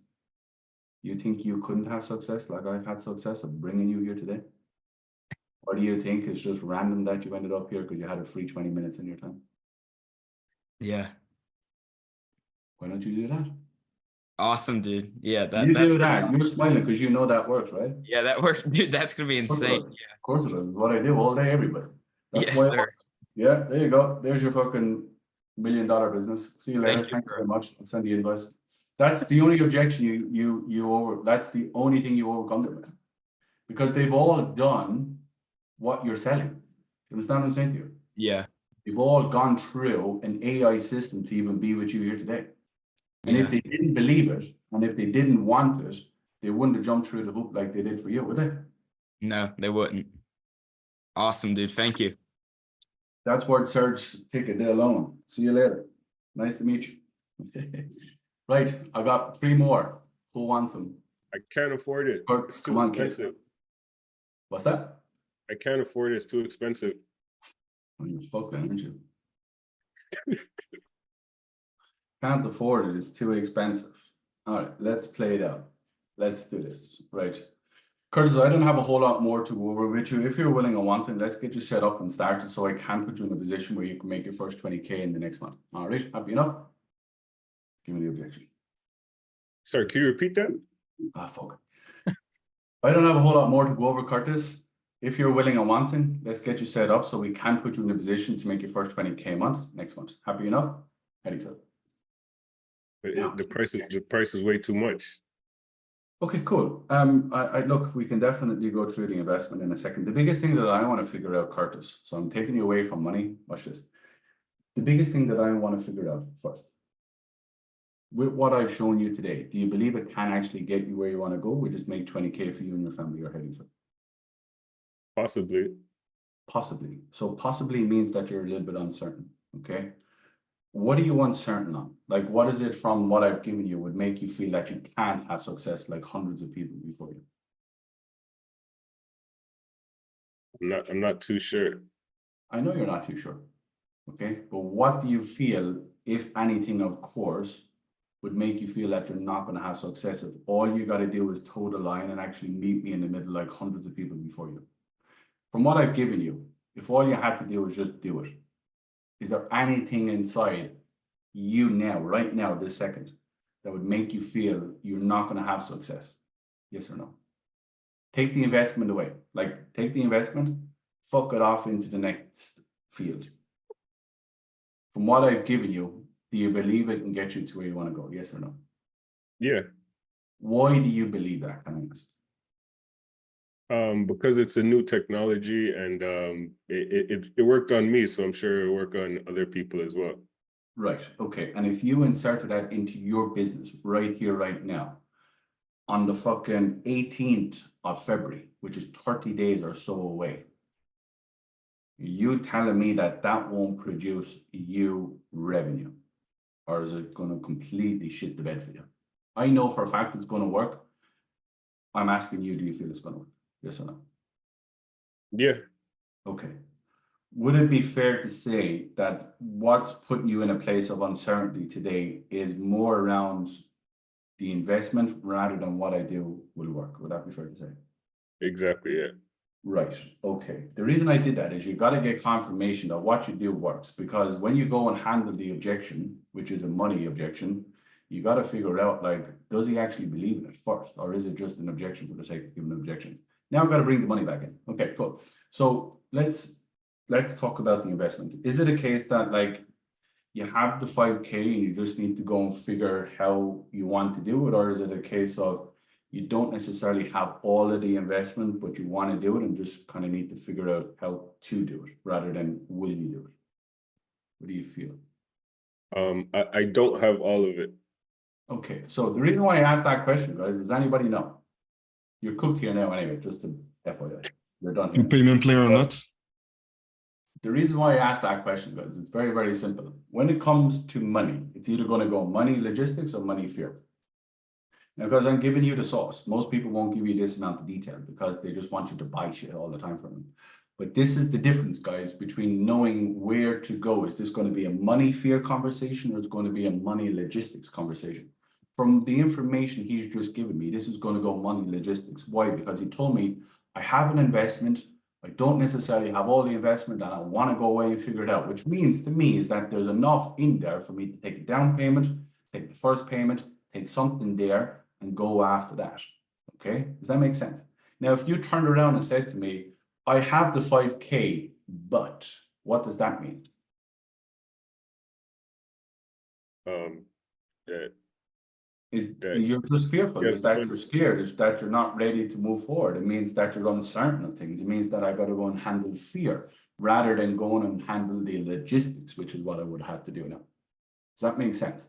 you think you couldn't have success like I've had success of bringing you here today? Or do you think it's just random that you ended up here because you had a free 20 minutes in your time? Yeah. Why don't you do that? Awesome, dude. Yeah, You that's do that. You're smiling because you know that works, right? Yeah, that works, dude. That's gonna be insane. Yeah. Of course it is. What I do all day, everybody. That's Yes, why sir. Yeah, there you go. There's your fucking $1 million business. See you later. Thank you, Thank you bro. very much. I'll send you the invoice. That's the only objection that's the only thing you overcome them with. Because they've all done what you're selling. You understand what I'm saying to you? Yeah. They've all gone through an AI system to even be with you here today. And Yeah. if they didn't believe it, and if they didn't want it, they wouldn't have jumped through the hoop like they did for you, would they? No, they wouldn't. Awesome, dude. Thank you. That's worth Serge ticket day alone. See you later. Nice to meet you. Right, I got 3 more. Who wants them? I can't afford it. Kurt, It's come too on, kid. expensive. What's that? I can't afford it. It's too expensive. Oh, you're fucked then, aren't you? Can't afford it. It's too expensive. All right, let's play it out. Let's do this. Right. Curtis, I don't have a whole lot more to go over with you. If you're willing and wanting, let's get you set up and started so I can put you in a position where you can make your first 20K in the next month. All right, happy enough? Give me the objection. Sorry, can you repeat that? Ah, fuck. I don't have a whole lot more to go over, Curtis. If you're willing and wanting, let's get you set up so we can put you in a position to make your first 20K a month next month. Happy enough? How do you feel? But Yeah. the price is way too much. Okay, cool. I look, we can definitely go through the investment in a second. The biggest thing that I want to figure out, Curtis, so I'm taking you away from money. Watch this. The biggest thing that I want to figure out first, with what I've shown you today, do you believe it can actually get you where you want to go? We just make 20K for you and your family you're heading for. Possibly. Possibly. So possibly means that you're a little bit uncertain. Okay. What are you uncertain on? Like, what is it from what I've given you would make you feel that you can't have success like hundreds of people before you? I'm not too sure. I know you're not too sure. Okay. But what do you feel, if anything, of course, would make you feel that you're not going to have success if all you got to do is toe the line and actually meet me in the middle like hundreds of people before you? From what I've given you, if all you had to do was just do it, is there anything inside you now, right now, this second, that would make you feel you're not going to have success? Yes or no? Take the investment away. Like, take the investment, fuck it off into the next field. From what I've given you, do you believe it can get you to where you want to go? Yes or no? Yeah. Why do you believe that? Can I ask? Because it's a new technology and it worked on me, so I'm sure it'll work on other people as well. Right. Okay. And if you inserted that into your business right here, right now, on the fucking 18th of February, which is 30 days or so away, you telling me that that won't produce you revenue? Or is it going to completely shit the bed for you? I know for a fact it's going to work. I'm asking you, do you feel it's going to work? Yes or no? Yeah. Okay. Would it be fair to say that what's putting you in a place of uncertainty today is more around the investment rather than what I do will work? Would that be fair to say? Exactly, yeah. Right. Okay. The reason I did that is you got to get confirmation that what you do works, because when you go and handle the objection, which is a money objection, you got to figure out, like, does he actually believe in it first, or is it just an objection for the sake of giving an objection? Now I've got to bring the money back in. Okay, cool. So let's talk about the investment. Is it a case that, like, you have the 5K and you just need to go and figure how you want to do it, or is it a case of you don't necessarily have all of the investment, but you want to do it and just kind of need to figure out how to do it rather than will you do it? What do you feel? I don't have all of it. Okay, so the reason why I asked that question, guys, does anybody know? You're cooked here now anyway, just to FYI. You're done here. Payment plan or not? The reason why I asked that question, guys, it's very, very simple. When it comes to money, it's either going to go money logistics or money fear. Now, because I'm giving you the sauce, most people won't give you this amount of detail because they just want you to buy shit all the time from them. But this is the difference, guys, between knowing where to go. Is this going to be a money fear conversation or it's going to be a money logistics conversation? From the information he's just given me, this is going to go money logistics. Why? Because he told me, I have an investment. I don't necessarily have all the investment and I want to go away and figure it out, which means to me is that there's enough in there for me to take a down payment, take the first payment, take something there and go after that. Okay, does that make sense? Now, if you turned around and said to me, I have the 5K, but what does that mean? You're just fearful, is that you're scared, is that you're not ready to move forward. It means that you're uncertain of things. It means that I got to go and handle fear rather than going and handle the logistics, which is what I would have to do now. Does that make sense?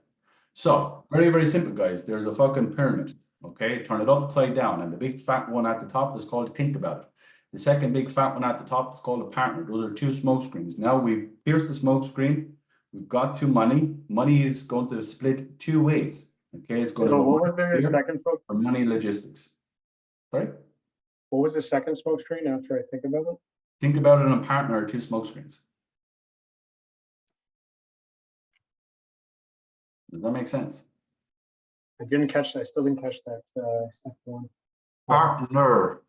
So very, very simple, guys. There's a fucking pyramid. Okay, turn it upside down, and the big fat one at the top is called think about it. The second big fat one at the top is called a partner. Those are two smoke screens. Now we've pierced the smoke screen. We've got to money. Money is going to split two ways. Okay, it's going to go what was the second smoke? Or money logistics. Sorry? What was the second smoke screen after I think about it? Think about it on a partner or two smoke screens. Does that make sense? I didn't catch that. I still didn't catch that second one. Partner.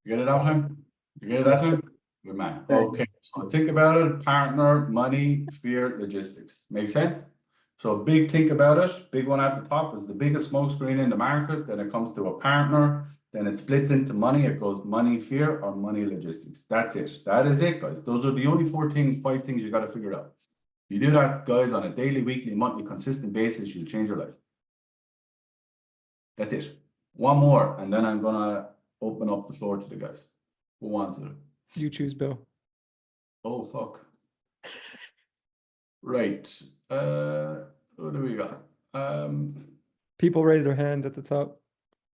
You get it out time? You get it that time? Good man. Okay, so think about it. Partner, money, fear, logistics. Make sense? So big think about it. Big one at the top is the biggest smoke screen in the market. Then it comes to a partner. Then it splits into money. It goes money, fear, or money, logistics. That's it. That is it, guys. Those are the only 5 things you got to figure out. You do that, guys, on a daily, weekly, monthly, consistent basis, you'll change your life. That's it. One more, and then I'm gonna open up the floor to the guys. Who wants it? You choose, Bill. Oh, fuck. Right. What do we got? People raise their hands at the top.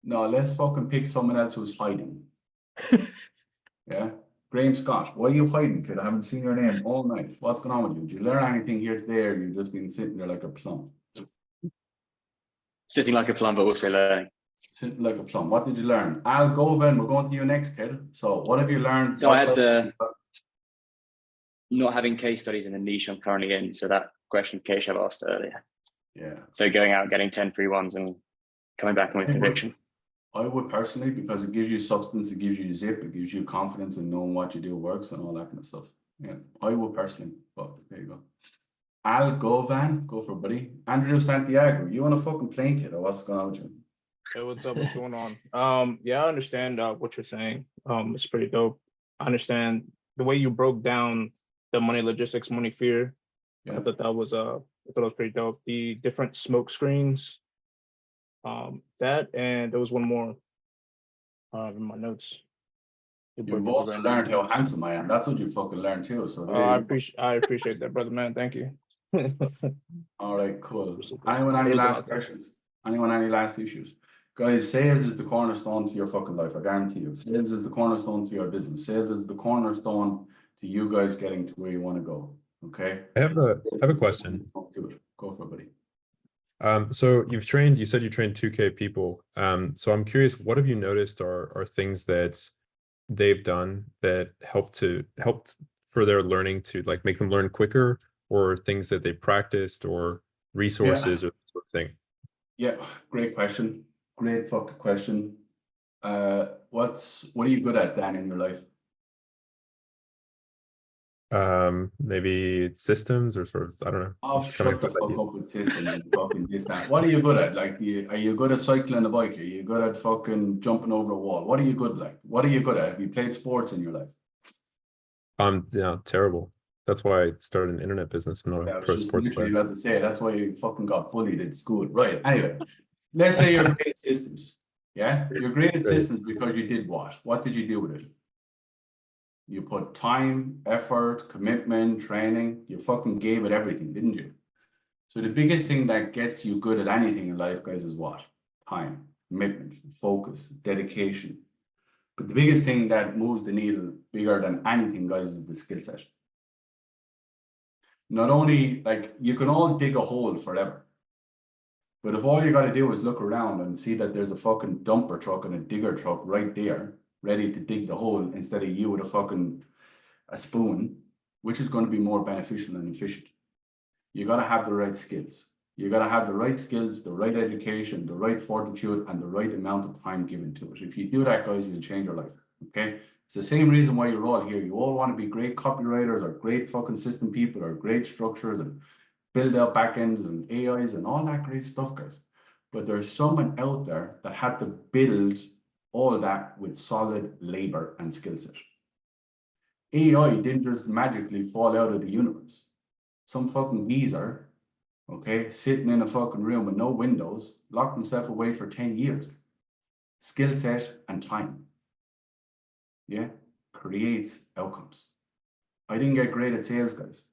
No, let's fucking pick someone else who's hiding. Yeah. Graham Scott, why are you hiding, kid? I haven't seen your name all night. What's going on with you? Did you learn anything here today, or you've just been sitting there like a plum? Sitting like a plum, but also learning. Sitting like a plum. What did you learn? Al Govan, we're going to you next, kid. So what have you learned? So I had the not having case studies in the niche I'm currently in. So that question Keshav asked earlier. Yeah. So going out, getting 10 free ones and coming back with conviction. I would personally, because it gives you substance, it gives you zip, it gives you confidence in knowing what you do works and all that kind of stuff. Yeah, I would personally, but there you go. Al Govan, go for it, buddy. Andrew Santiago, you on a fucking plane, kid, or what's going on with you? Hey, what's up? What's going on? Yeah, I understand what you're saying. It's pretty dope. I understand the way you broke down the money logistics, money fear. I thought that was pretty dope. The different smoke screens. That and there was one more in my notes. You've also learned how handsome I am. That's what you fucking learned too. So I appreciate that, brother, man. Thank you. All right, cool. Anyone any last questions? Anyone any last issues? Guys, sales is the cornerstone to your fucking life, I guarantee you. Sales is the cornerstone to your business. Sales is the cornerstone to you guys getting to where you want to go. Okay. I have a question. Go for it, buddy. So you said you trained 2K people. So I'm curious, what have you noticed are things that they've done that helped for their learning to like make them learn quicker, or things that they practiced, or resources or that sort of thing? Yeah, great question. Great fucking question. What are you good at, Dan, in your life? Maybe systems or sort of, I don't know. Oh, shut the fuck up with systems and fucking this, that. What are you good at? Like, are you good at cycling a bike? Are you good at fucking jumping over a wall? What are you good like? What are you good at? Have you played sports in your life? Yeah, terrible. That's why I started an internet business. I'm not a pro sports player. You have to say that's why you fucking got bullied at school, right? Anyway, let's say you're great at systems. Yeah, you're great at systems because you did what? What did you do with it? You put time, effort, commitment, training. You fucking gave it everything, didn't you? So the biggest thing that gets you good at anything in life, guys, is what? Time, commitment, focus, dedication. But the biggest thing that moves the needle bigger than anything, guys, is the skill set. Not only, like, you can all dig a hole forever, but if all you got to do is look around and see that there's a fucking dumper truck and a digger truck right there, ready to dig the hole instead of you with a spoon, which is going to be more beneficial and efficient. You got to have the right skills. You got to have the right skills, the right education, the right fortitude, and the right amount of time given to it. If you do that, guys, you'll change your life. Okay? It's the same reason why you're all here. You all want to be great copywriters or great fucking system people or great structures and build out backends and AIs and all that great stuff, guys. But there's someone out there that had to build all that with solid labor and skill set. AI didn't just magically fall out of the universe. Some fucking geezer, okay, sitting in a fucking room with no windows, locked himself away for 10 years. Skill set and time. Yeah, creates outcomes. I didn't get great at sales, guys.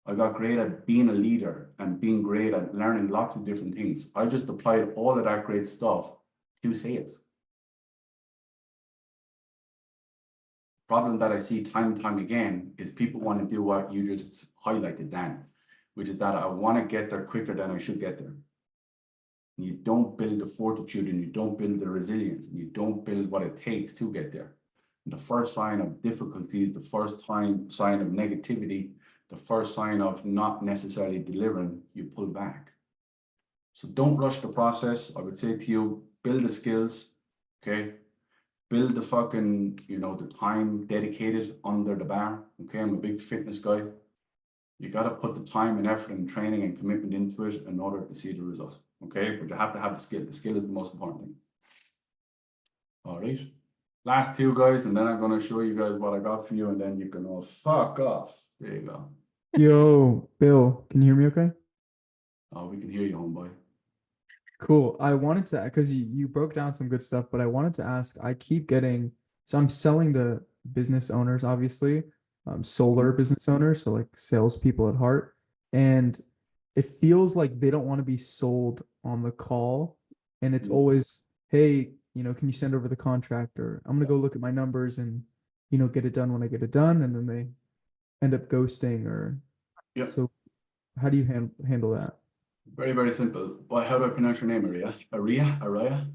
I got great at being a leader and being great at learning lots of different things. I just applied all of that great stuff to sales. Problem that I see time and time again is people want to do what you just highlighted, Dan, which is that I want to get there quicker than I should get there. And you don't build the fortitude and you don't build the resilience and you don't build what it takes to get there. And the first sign of difficulties, the first sign of negativity, the first sign of not necessarily delivering, you pull back. So don't rush the process. I would say to you, build the skills, okay? Build the fucking, the time dedicated under the bar. Okay, I'm a big fitness guy. You got to put the time and effort and training and commitment into it in order to see the result. Okay, but you have to have the skill. The skill is the most important thing. All right. Last two, guys, and then I'm going to show you guys what I got for you, and then you can all fuck off. There you go. Yo, Bill, can you hear me okay? Oh, we can hear you, homeboy. Cool. I wanted to, because you broke down some good stuff, but I wanted to ask, I keep getting, so I'm selling to business owners, obviously, solar business owners, so like salespeople at heart. And it feels like they don't want to be sold on the call. And it's always, hey, can you send over the contract, or I'm going to go look at my numbers and, get it done when I get it done. And then they end up ghosting or, so how do you handle that? Very, very simple. How do I pronounce your name, Aria? Aria?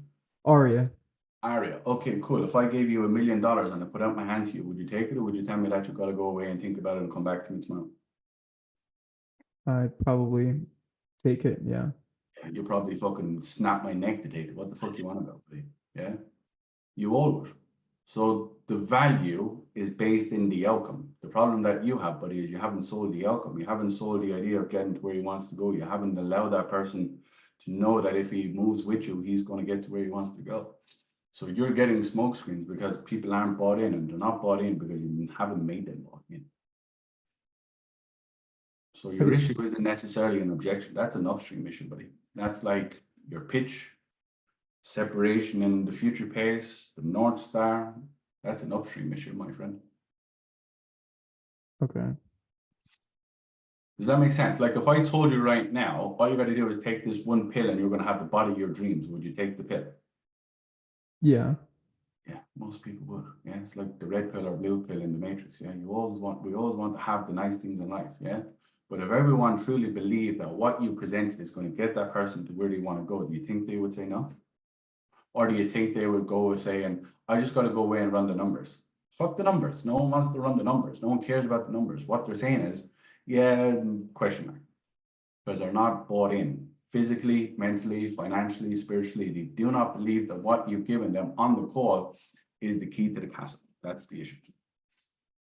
Aria. Okay, cool. If I gave you $1 million and I put out my hand to you, would you take it, or would you tell me that you got to go away and think about it and come back to me tomorrow? I'd probably take it, yeah. You probably fucking snap my neck to take it. What the fuck you want about, buddy? Yeah? You all would. So the value is based in the outcome. The problem that you have, buddy, is you haven't sold the outcome. You haven't sold the idea of getting to where you want to go. You haven't allowed that person to know that if he moves with you, he's going to get to where he wants to go. So you're getting smoke screens because people aren't bought in, and they're not bought in because you haven't made them bought in. So your issue isn't necessarily an objection. That's an upstream issue, buddy. That's like your pitch, separation in the future pace, the North Star. That's an upstream issue, my friend. Okay. Does that make sense? Like if I told you right now, all you got to do is take this one pill and you're going to have the body of your dreams, would you take the pill? Yeah. Yeah, most people would. Yeah, it's like the red pill or blue pill in the Matrix. Yeah, we always want to have the nice things in life. Yeah, but if everyone truly believed that what you presented is going to get that person to where they want to go, do you think they would say no? Or do you think they would go saying, I just got to go away and run the numbers? Fuck the numbers. No one wants to run the numbers. No one cares about the numbers. What they're saying is, yeah, question mark. Because they're not bought in physically, mentally, financially, spiritually. They do not believe that what you've given them on the call is the key to the castle. That's the issue.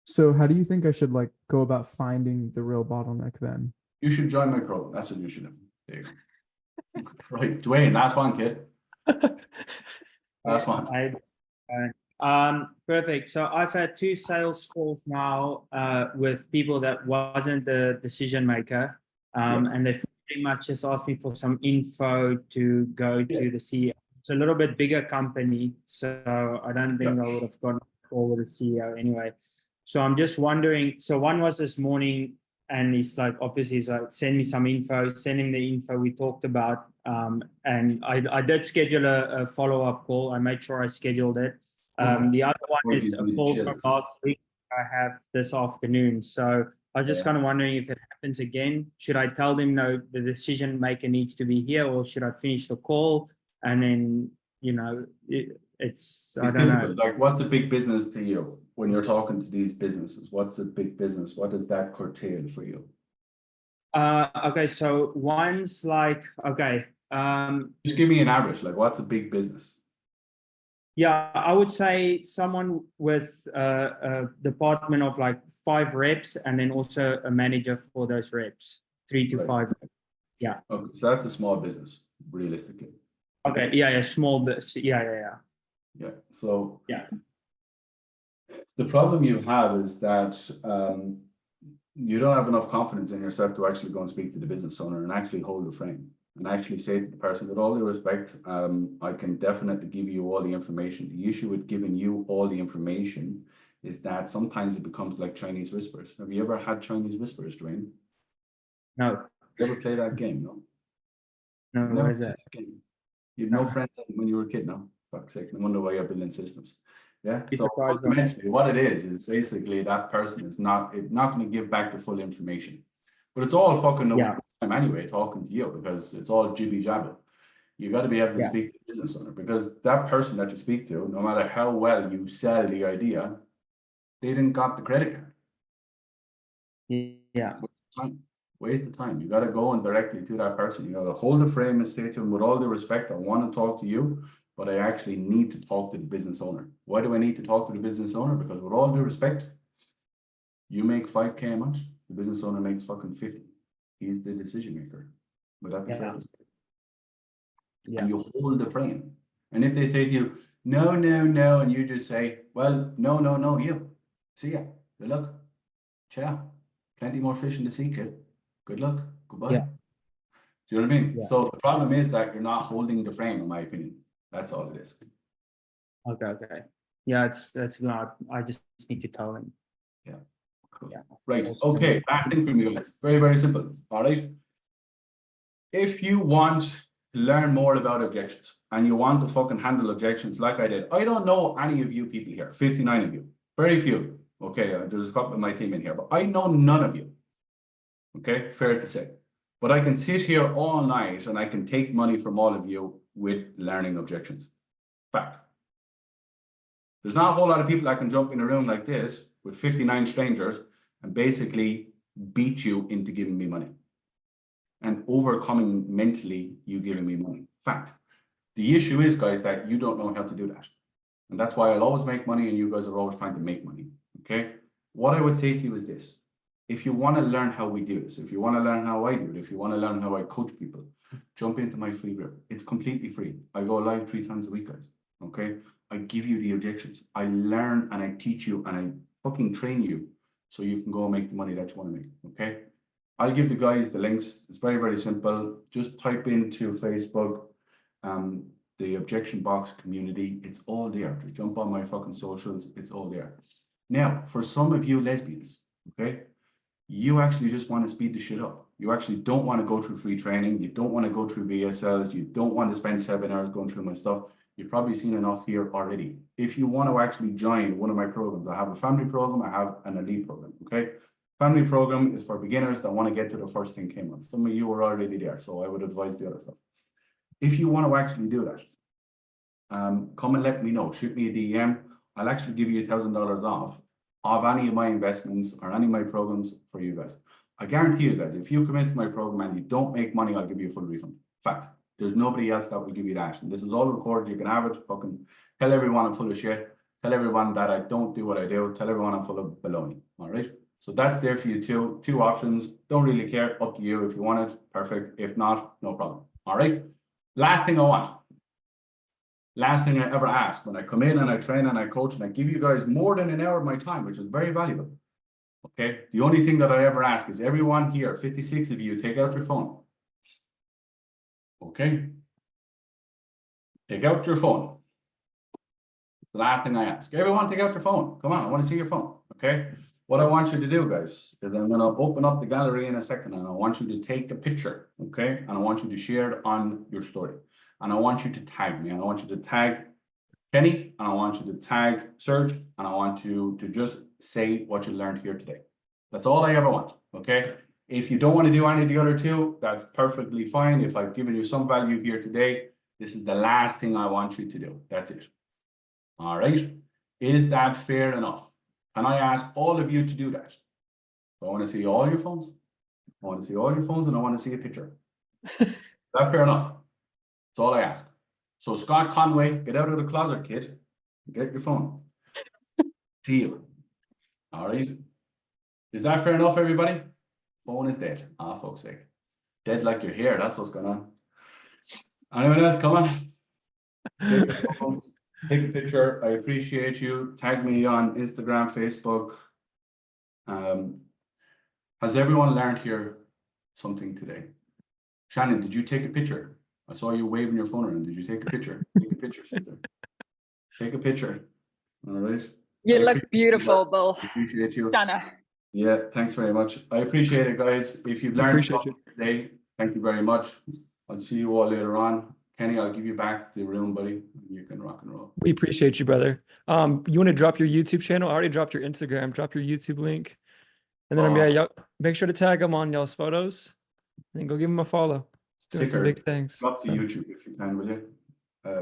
So how do you think I should like go about finding the real bottleneck then? You should join my program. That's what you should do. There you go. Right, Dwayne, last one, kid. Last one. Perfect. So I've had 2 sales calls now with people that wasn't the decision maker, and they've pretty much just asked me for some info to go to the CEO. It's a little bit bigger company, so I don't think I would have gone call with the CEO anyway. So I'm just wondering. So one was this morning, and he's like, obviously, he's like, send me some info. Send him the info we talked about, and I did schedule a follow-up call. I made sure I scheduled it. The other one is a call from last week I have this afternoon. So I was just kind of wondering if it happens again, should I tell them no, the decision maker needs to be here, or should I finish the call and then, you know, it's I don't know. Like, what's a big business to you when you're talking to these businesses? What's a big business? What does that curtail for you? Okay, so one's like, okay. Just give me an average. Like, what's a big business? Yeah, I would say someone with a department of like 5 reps, and then also a manager for those reps, 3 to 5. Yeah. Okay, so that's a small business, realistically. Okay. Yeah. Small business. Yeah. So the problem you have is that you don't have enough confidence in yourself to actually go and speak to the business owner and actually hold the frame and actually say to the person, with all due respect, I can definitely give you all the information. The issue with giving you all the information is that sometimes it becomes like Chinese whispers. Have you ever had Chinese whispers, Dwayne? No. You ever play that game? No. No, what is that? You had no friends when you were a kid, no? Fuck's sake, no wonder why you're building systems. Yeah. So fundamentally, what it is basically that person is not going to give back the full information. But it's all fucking time anyway, talking to you, because it's all jibby jabber. You got to be able to speak to the business owner, because that person that you speak to, no matter how well you sell the idea, they didn't got the credit card. Yeah. Waste of time. You got to go and directly to that person. You got to hold the frame and say to them, with all due respect, I want to talk to you, but I actually need to talk to the business owner. Why do I need to talk to the business owner? Because with all due respect, you make 5K a month, the business owner makes fucking 50. He's the decision maker. Would that be fair? Yeah. And you hold the frame. And if they say to you, no, and you just say, well, no, you. See ya. Good luck. Ciao. Plenty more fish in the sea, kid. Good luck. Goodbye. Yeah. Do you know what I mean? Yeah. So the problem is that you're not holding the frame, in my opinion. That's all it is. Okay. Yeah, that's good. I just need to tell him. Yeah. Cool. Yeah. Right. Okay. Last thing from you guys. Very, very simple. All right. If you want to learn more about objections and you want to fucking handle objections like I did, I don't know any of you people here, 59 of you, very few of you. Okay. There's a couple of my team in here, but I know none of you. Okay. Fair to say. But I can sit here all night and I can take money from all of you with learning objections. Fact. There's not a whole lot of people that can jump in a room like this with 59 strangers and basically beat you into giving me money and overcoming mentally you giving me money. Fact. The issue is, guys, that you don't know how to do that. And that's why I'll always make money and you guys are always trying to make money. Okay. What I would say to you is this. If you want to learn how we do this, if you want to learn how I do it, if you want to learn how I coach people, jump into my free group. It's completely free. I go live 3 times a week, guys. Okay. I give you the objections. I learn and I teach you and I fucking train you so you can go and make the money that you want to make. Okay. I'll give the guys the links. It's very, very simple. Just type into Facebook, the objection box community. It's all there. Just jump on my fucking socials. It's all there. Now, for some of you lesbians, okay, you actually just want to speed the shit up. You actually don't want to go through free training. You don't want to go through VSLs. You don't want to spend 7 hours going through my stuff. You've probably seen enough here already. If you want to actually join one of my programs, I have a family program, I have an elite program, okay? Family program is for beginners that want to get to the first 10K months. Some of you are already there, so I would advise the other stuff. If you want to actually do that, come and let me know. Shoot me a DM. I'll actually give you $1,000 off of any of my investments or any of my programs for you guys. I guarantee you guys, if you come into my program and you don't make money, I'll give you a full refund. Fact. There's nobody else that will give you that. And this is all recorded. You can have it. Fucking tell everyone I'm full of shit. Tell everyone that I don't do what I do. Tell everyone I'm full of baloney. All right. So that's there for you too. 2 options. Don't really care. Up to you. If you want it, perfect. If not, no problem. All right. Last thing I want. Last thing I ever ask when I come in and I train and I coach and I give you guys more than an hour of my time, which is very valuable. Okay. The only thing that I ever ask is everyone here, 56 of you, take out your phone. Okay. Take out your phone. It's the last thing I ask. Everyone take out your phone. Come on, I want to see your phone. Okay. What I want you to do, guys, is I'm going to open up the gallery in a second and I want you to take a picture. Okay. And I want you to share it on your story. And I want you to tag me. And I want you to tag Kenny. And I want you to tag Serge. And I want you to just say what you learned here today. That's all I ever want. Okay. If you don't want to do any of the other 2, that's perfectly fine. If I've given you some value here today, this is the last thing I want you to do. That's it. All right. Is that fair enough? Can I ask all of you to do that? So I want to see all your phones. I want to see all your phones and I want to see a picture. Is that fair enough? That's all I ask. So Scott Conway, get out of the closet, kid. Get your phone. See you. All right. Is that fair enough, everybody? Phone is dead. Ah, fuck's sake. Dead like your hair. That's what's going on. Anyone else? Come on. Take a picture. I appreciate you. Tag me on Instagram, Facebook. Has everyone learned here something today? Shannon, did you take a picture? I saw you waving your phone around. Did you take a picture? Take a picture, sister. Take a picture. All right. You look beautiful, Bill. Appreciate you. Stunner. Yeah, thanks very much. I appreciate it, guys. If you've learned something today, thank you very much. I'll see you all later on. Kenny, I'll give you back the room, buddy. You can rock and roll. We appreciate you, brother. You want to drop your YouTube channel? I already dropped your Instagram. Drop your YouTube link. And then yeah, make sure to tag them on y'all's photos. And go give them a follow. Doing some big things. Drop the YouTube if you can, will you?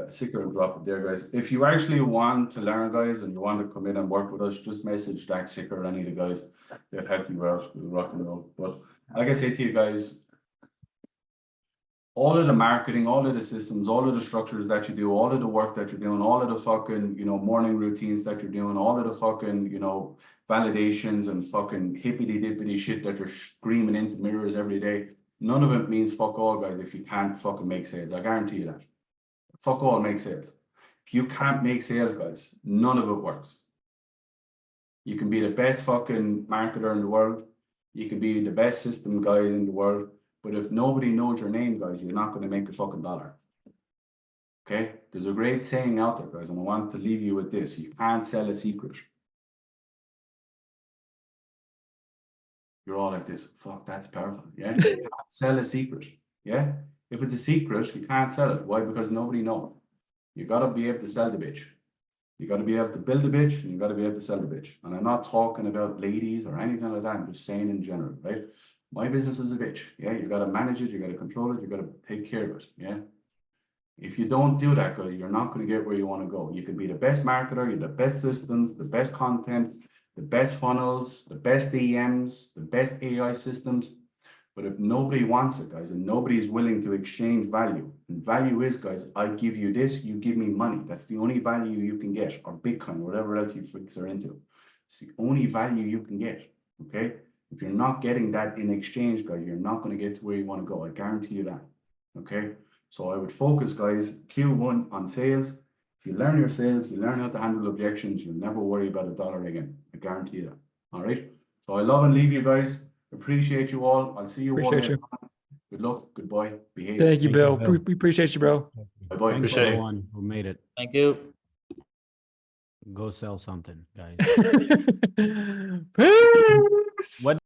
Sicker will drop it there, guys. If you actually want to learn, guys, and you want to come in and work with us, just message Jack Sicker or any of the guys. They'll help you out with rock and roll. But like I say to you guys, all of the marketing, all of the systems, all of the structures that you do, all of the work that you're doing, all of the fucking, morning routines that you're doing, all of the fucking, validations and fucking hippity dippity shit that you're screaming into mirrors every day, none of it means fuck all, guys, if you can't fucking make sales. I guarantee you that. Fuck all, make sales. If you can't make sales, guys, none of it works. You can be the best fucking marketer in the world. You can be the best system guy in the world. But if nobody knows your name, guys, you're not going to make a fucking dollar. Okay? There's a great saying out there, guys, and I want to leave you with this. You can't sell a secret. You're all like this. Fuck, that's powerful. Yeah? You can't sell a secret. Yeah? If it's a secret, you can't sell it. Why? Because nobody knows. You got to be able to sell the bitch. You got to be able to build a bitch, and you got to be able to sell the bitch. And I'm not talking about ladies or anything like that. I'm just saying in general, right? My business is a bitch. Yeah, you got to manage it. You got to control it. You got to take care of it. Yeah. If you don't do that, guys, you're not going to get where you want to go. You can be the best marketer, you're the best systems, the best content, the best funnels, the best DMs, the best AI systems. But if nobody wants it, guys, and nobody is willing to exchange value, and value is, guys, I give you this, you give me money. That's the only value you can get, or Bitcoin, whatever else you freaks are into. It's the only value you can get, okay? If you're not getting that in exchange, guys, you're not going to get to where you want to go. I guarantee you that. Okay, so I would focus, guys, Q1 on sales. If you learn your sales, you learn how to handle objections, you'll never worry about $1 again. I guarantee that. All right. So I love and leave you guys. Appreciate you all. I'll see you all Appreciate later you. on. Good luck. Goodbye. Behave. Thank you, Thank you, Bill. Bill. We appreciate you, bro. Bye-bye. Thanks Appreciate it. everyone who made it. Thank you. Go sell something, guys. Peace. What